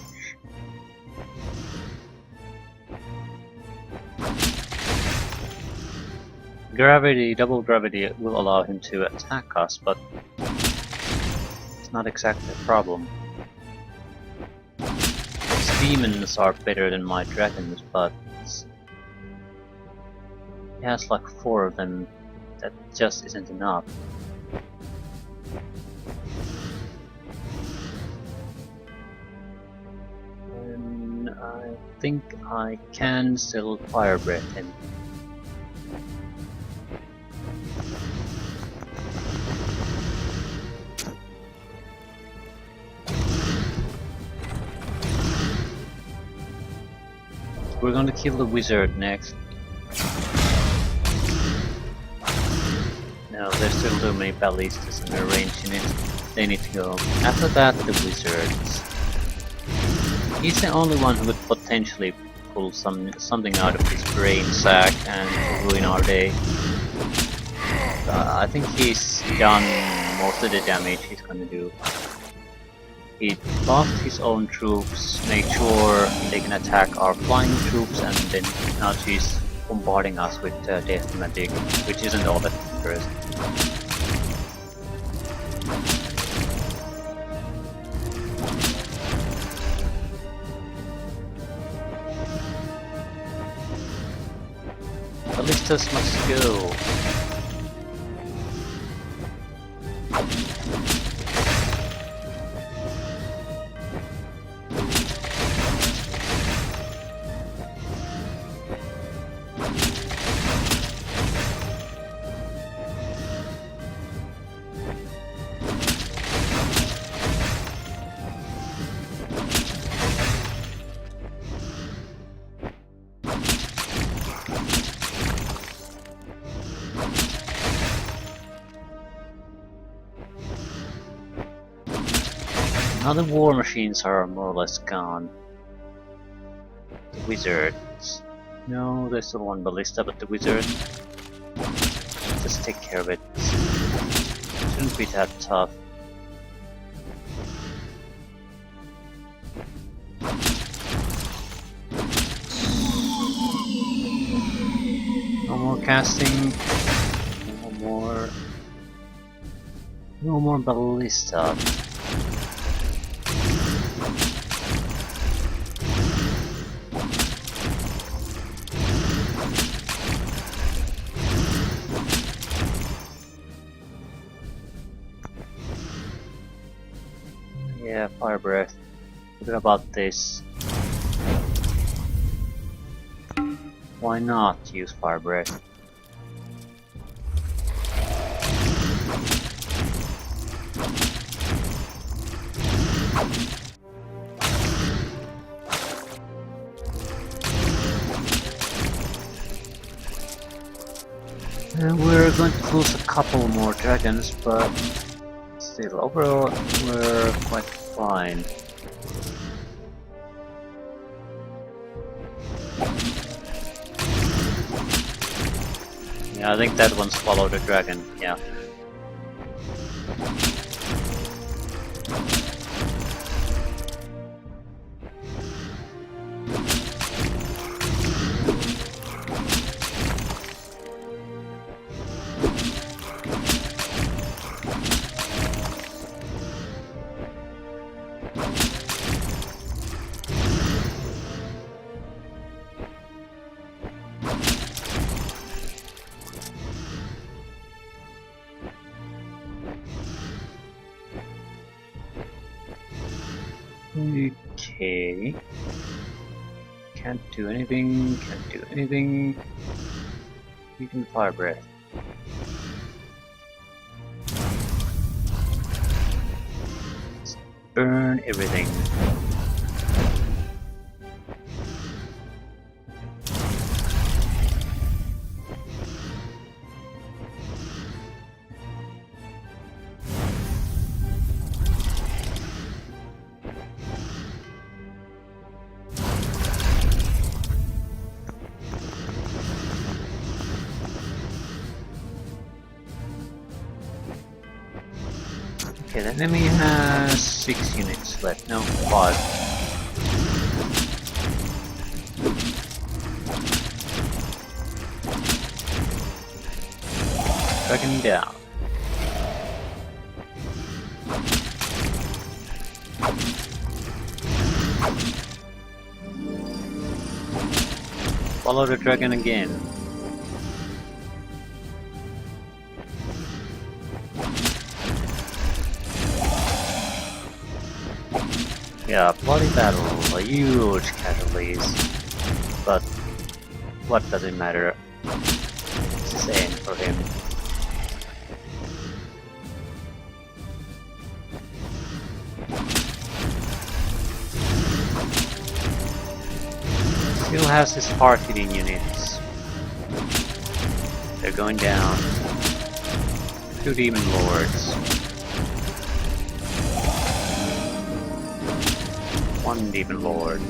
Speaker 1: Double gravity will allow him to attack us, but it's not exactly a problem. His demons are better than my dragons, but he has like 4 of them. That just isn't enough. And I think I can still fire breath him. We're going to kill the wizard next. No, there's still too many ballistas and their range in it. They need to go. After that, the wizards. He's the only one who would potentially pull something out of his brain sack and ruin our day. I think he's done most of the damage he's gonna do. He buffed his own troops, made sure they can attack our flying troops, and then now she's bombarding us with death magic, which isn't all that interesting. Ballistas must go. Now the war machines are more or less gone. The wizards. No, there's still one ballista, but the wizard. Just take care of it. Shouldn't be that tough. No more casting. No more ballista. Yeah, fire breath. What about this? Why not use fire breath? And we're going to lose a couple more dragons, but still, overall, we're quite fine. Yeah, I think that one swallowed a dragon, yeah. Okay. Can't do anything, can't do anything. You can fire breath. Just burn everything. Okay, the enemy has 6 units left. No, 5. Dragon down. Follow the dragon again. Yeah, bloody battle, a huge casualties. But what does it matter? It's the same for him. Still has his hard hitting units. They're going down. 2 demon lords. 1 demon lord.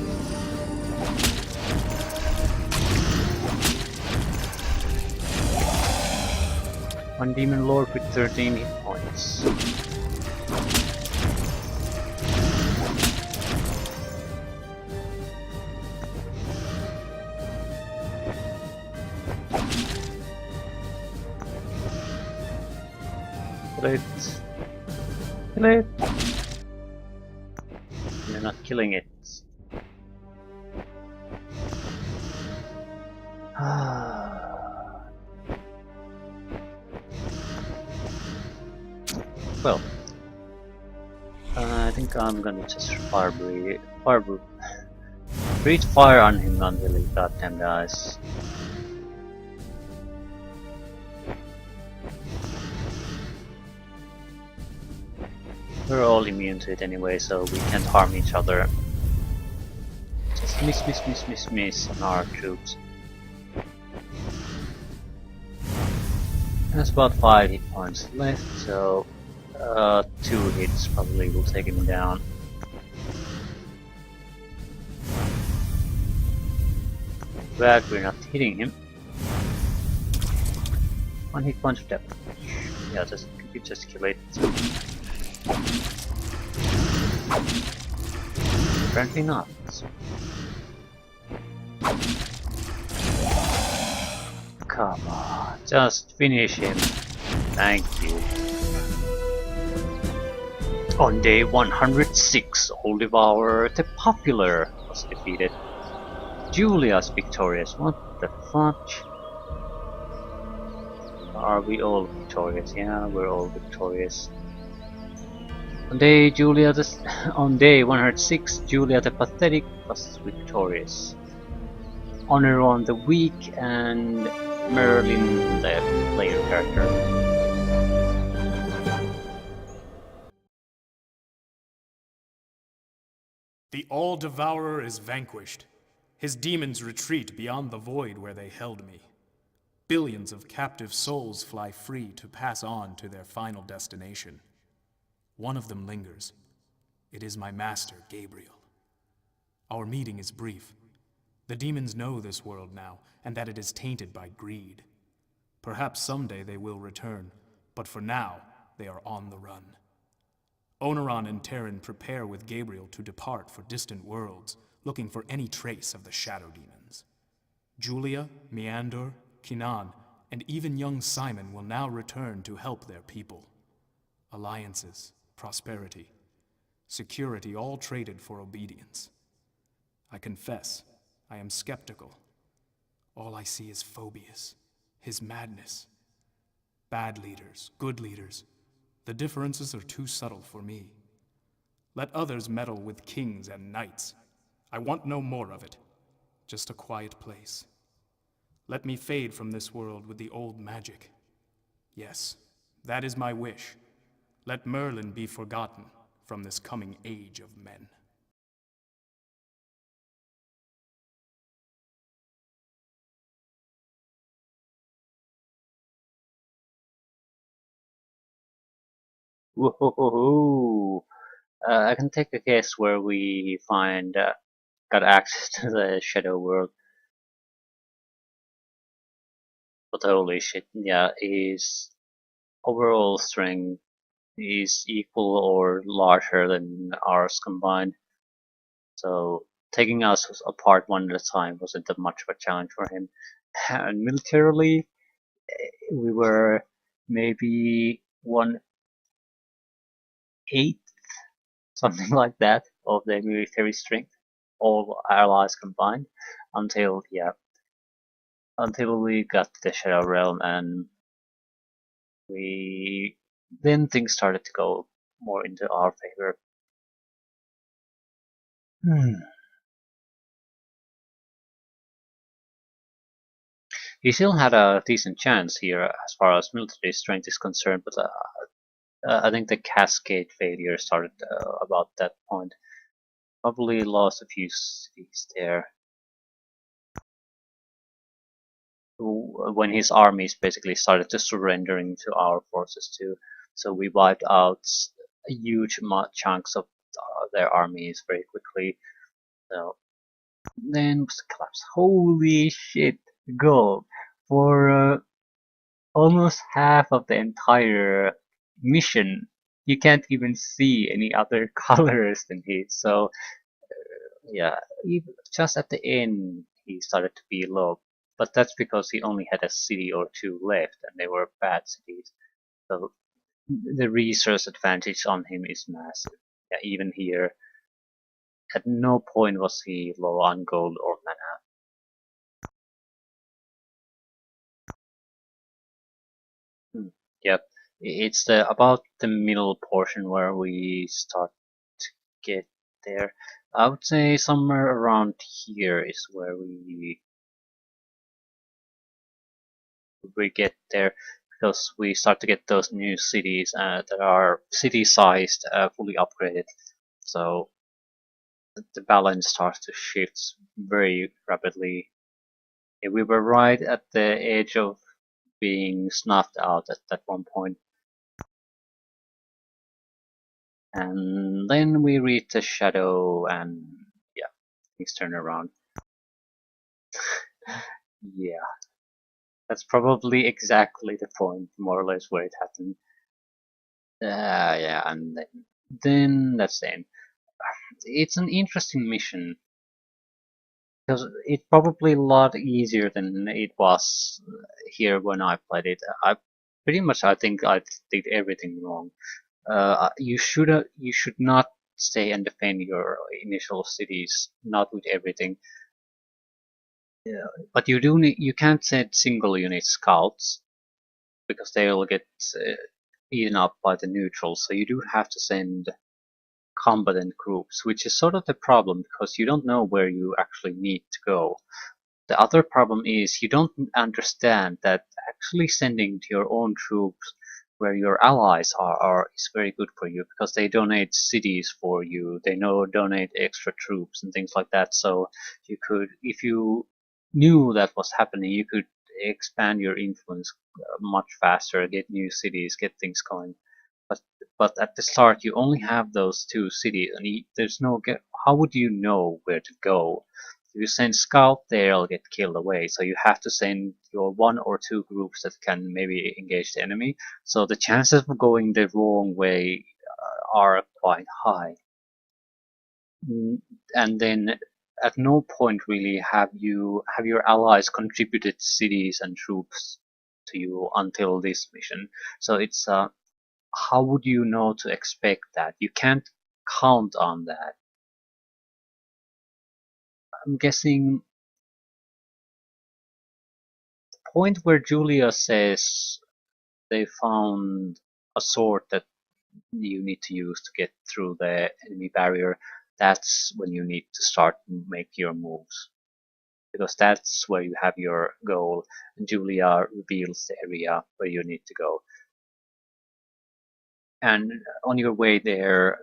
Speaker 1: One demon lord with 13 hit points. Kill it. Kill it. You're not killing it. Well, I think I'm gonna just breathe fire on him until he goddamn dies. We're all immune to it anyway, so we can't harm each other. Just miss on our troops. There's about 5 hit points left, so 2 hits probably will take him down. Glad we're not hitting him. 1 hit punch of depth. Yeah, you just kill it. Apparently not. Come on, just finish him. Thank you. On day 106, Old Devourer the Popular was defeated. Julia's victorious. What the fudge? Are we all victorious? Yeah, we're all victorious. On day 106, Julia the Pathetic was victorious. Honor on the Weak and Merlin the player character.
Speaker 2: The All-Devourer is vanquished. His demons retreat beyond the void where they held me. Billions of captive souls fly free to pass on to their final destination. One of them lingers. It is my master, Gabriel. Our meeting is brief. The demons know this world now, and that it is tainted by greed. Perhaps someday they will return, but for now, they are on the run. Oneron and Terran prepare with Gabriel to depart for distant worlds, looking for any trace of the shadow demons. Julia, Meander, Kinan, and even young Simon will now return to help their people. Alliances, prosperity, security, all traded for obedience. I confess, I am skeptical. All I see is Phobius, his madness. Bad leaders, good leaders. The differences are too subtle for me. Let others meddle with kings and knights. I want no more of it. Just a quiet place. Let me fade from this world with the old magic. Yes, that is my wish. Let Merlin be forgotten from this coming age of men.
Speaker 1: Whoa. I can take a guess where we find got access to the shadow world. But holy shit, yeah, his overall strength is equal or larger than ours combined. So taking us apart one at a time wasn't that much of a challenge for him. And militarily, we were maybe 1/8, something like that, of the military strength, all allies combined, until yeah, until we got to the Shadow Realm, and we then things started to go more into our favor. Hmm. He still had a decent chance here as far as military strength is concerned, but I think the cascade failure started about that point. Probably lost a few cities there. When his armies basically started to surrendering to our forces too. So we wiped out huge chunks of their armies very quickly. So then was the collapse. Holy shit! Gold for almost half of the entire mission. You can't even see any other colors than his. So yeah, even just at the end he started to be low. But that's because he only had a city or two left, and they were bad cities. So the resource advantage on him is massive. Yeah, even here, at no point was he low on gold or mana. Hmm. Yep, it's the about the middle portion where we start to get there. I would say somewhere around here is where we get there, because we start to get those new cities that are city-sized, fully upgraded. So the balance starts to shift very rapidly. Yeah, we were right at the edge of being snuffed out at that one point, and then we reach the shadow, and yeah, things turn around. Yeah, that's probably exactly the point, more or less, where it happened. Yeah, and then that's the end. It's an interesting mission because it's probably a lot easier than it was here when I played it. I pretty much I think I did everything wrong. You should not stay and defend your initial cities, not with everything. Yeah, but you can't send single unit scouts because they will get uh, eaten up by the neutrals. So you do have to send combatant groups, which is sort of the problem because you don't know where you actually need to go. The other problem is you don't understand that actually sending to your own troops where your allies are is very good for you because they donate cities for you, they know donate extra troops and things like that. So you could, if you knew that was happening, you could expand your influence much faster, get new cities, get things going. But but at the start you only have those two cities, and there's no get. How would you know where to go? If you send scout, they'll get killed away. So you have to send your 1 or 2 groups that can maybe engage the enemy. So the chances of going the wrong way are quite high. And then at no point really have your allies contributed cities and troops to you until this mission. So it's how would you know to expect that? You can't count on that. I'm guessing the point where Julia says they found a sword that you need to use to get through the enemy barrier, that's when you need to start to make your moves. Because that's where you have your goal, and Julia reveals the area where you need to go. And on your way there,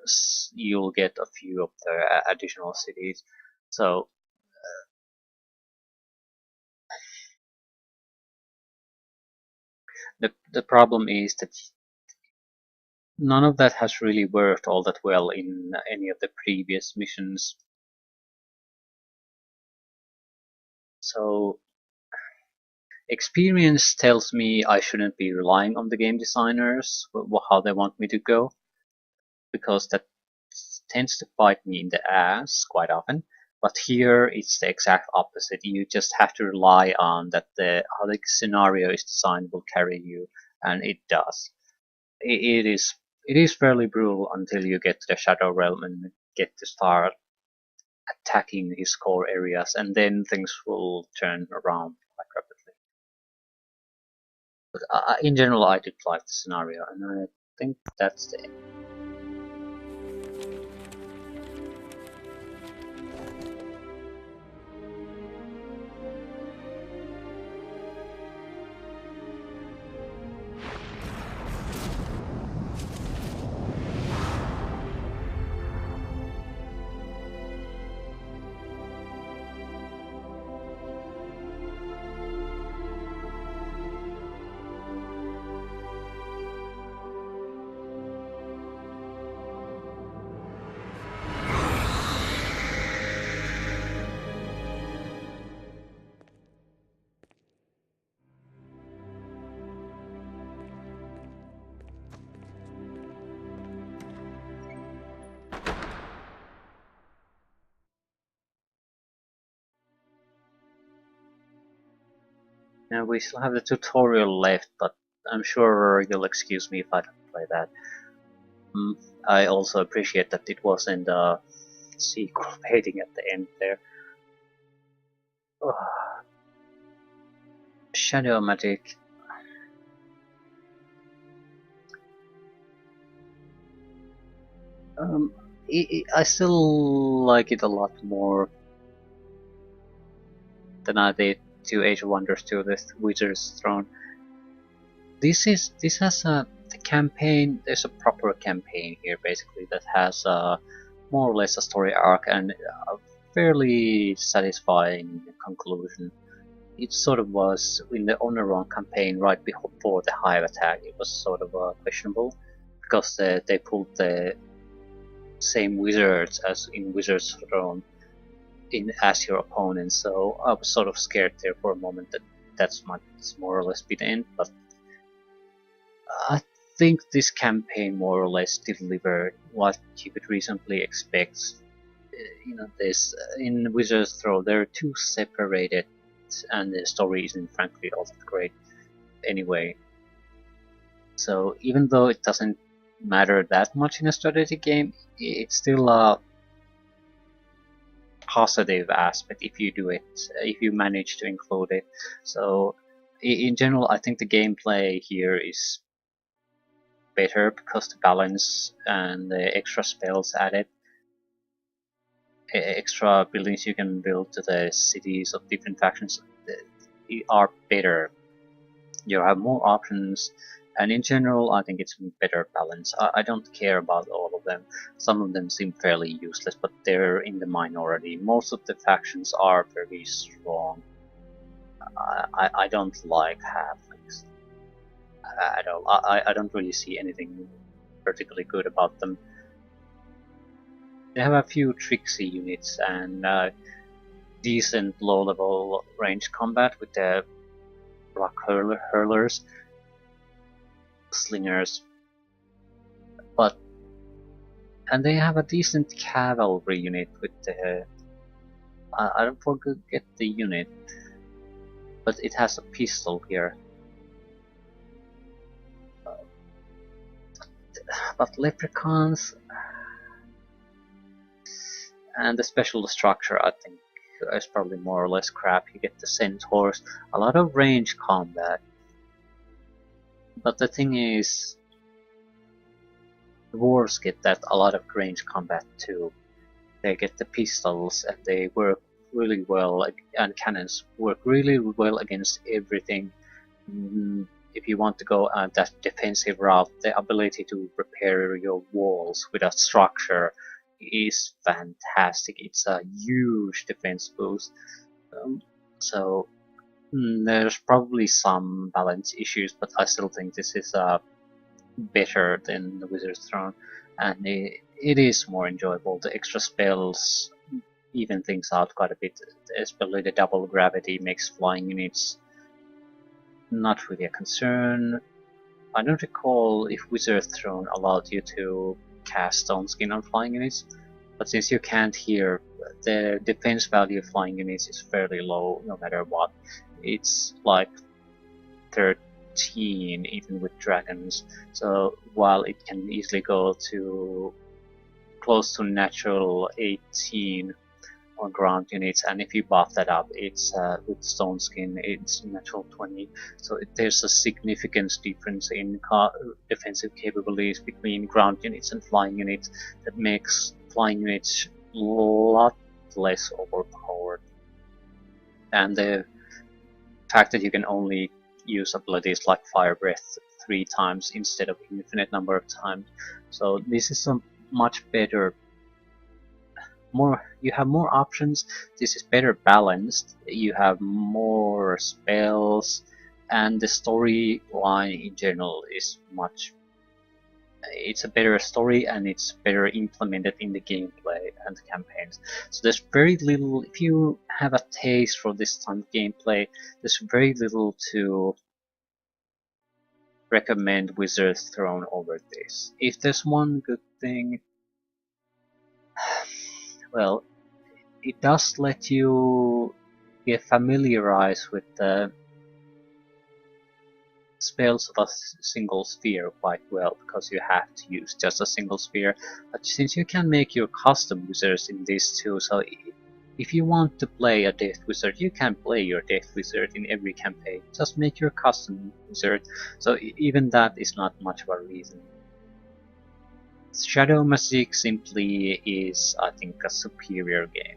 Speaker 1: you'll get a few of the additional cities. So the problem is that none of that has really worked all that well in any of the previous missions. So experience tells me I shouldn't be relying on the game designers, how they want me to go, because that tends to bite me in the ass quite often. But here it's the exact opposite. You just have to rely on that how the scenario is designed will carry you, and it does. It is fairly brutal until you get to the Shadow Realm and get to start attacking his core areas, and then things will turn around quite rapidly. But in general, I did like the scenario, and I think that's the end. Now we still have the tutorial left, but I'm sure you'll excuse me if I don't play that. I also appreciate that it wasn't a sequel waiting at the end there. Shadow Magic. I still like it a lot more than I did to Age of Wonders 2, the Wizard's Throne. This has the campaign. There's a proper campaign here, basically, that has more or less a story arc and a fairly satisfying conclusion. It sort of was in the Honoron campaign right before the hive attack. It was sort of questionable because they pulled the same wizards as in Wizard's Throne in as your opponent. So I was sort of scared there for a moment that that's more or less be the end. But I think this campaign more or less delivered what you could reasonably expect. This in Wizard's Throne, they're too separated, and the story isn't frankly all that great anyway. So even though it doesn't matter that much in a strategy game, it's still a positive aspect if you do it, if you manage to include it. So in general, I think the gameplay here is better because the balance and the extra spells added, extra buildings you can build to the cities of different factions are better. You have more options, and in general I think it's better balance. I don't care about all of them. Some of them seem fairly useless, but they're in the minority. Most of the factions are very strong. I don't like halflings at all. I don't really see anything particularly good about them. They have a few tricksy units, and decent low-level range combat with the rock hurlers, slingers, and they have a decent cavalry unit with the. I don't forget the unit, but it has a pistol here. But leprechauns and the special structure, I think, is probably more or less crap. You get the centaurs, a lot of range combat. But the thing is, dwarves get that a lot of range combat too. They get the pistols and they work really well, and cannons work really well against everything. If you want to go that defensive route, the ability to repair your walls with a structure is fantastic. It's a huge defense boost. So there's probably some balance issues, but I still think this is better than the Wizard's Throne, and it is more enjoyable. The extra spells even things out quite a bit, especially the double gravity makes flying units not really a concern. I don't recall if Wizard's Throne allowed you to cast Stone Skin on flying units, but since you can't here, the defense value of flying units is fairly low no matter what. It's like 13 even with dragons, so while it can easily go to close to natural 18 on ground units, and if you buff that up, it's with Stone Skin, it's natural 20. So there's a significant difference in defensive capabilities between ground units and flying units that makes flying units a lot less overpowered. And the fact that you can only use abilities like Fire Breath 3 times instead of infinite number of times, so this is a much better. You have more options. This is better balanced. You have more spells, and the storyline in general is much. It's a better story, and it's better implemented in the gameplay and the campaigns. So there's very little. If you have a taste for this kind of gameplay, there's very little to recommend Wizard's Throne over this. If there's one good thing, well, it does let you get familiarized with the spells of a single sphere quite well, because you have to use just a single sphere. But since you can make your custom wizards in this too, so if you want to play a Death Wizard, you can play your Death Wizard in every campaign. Just make your custom wizard. So even that is not much of a reason. Shadow Magic simply is, I think, a superior game.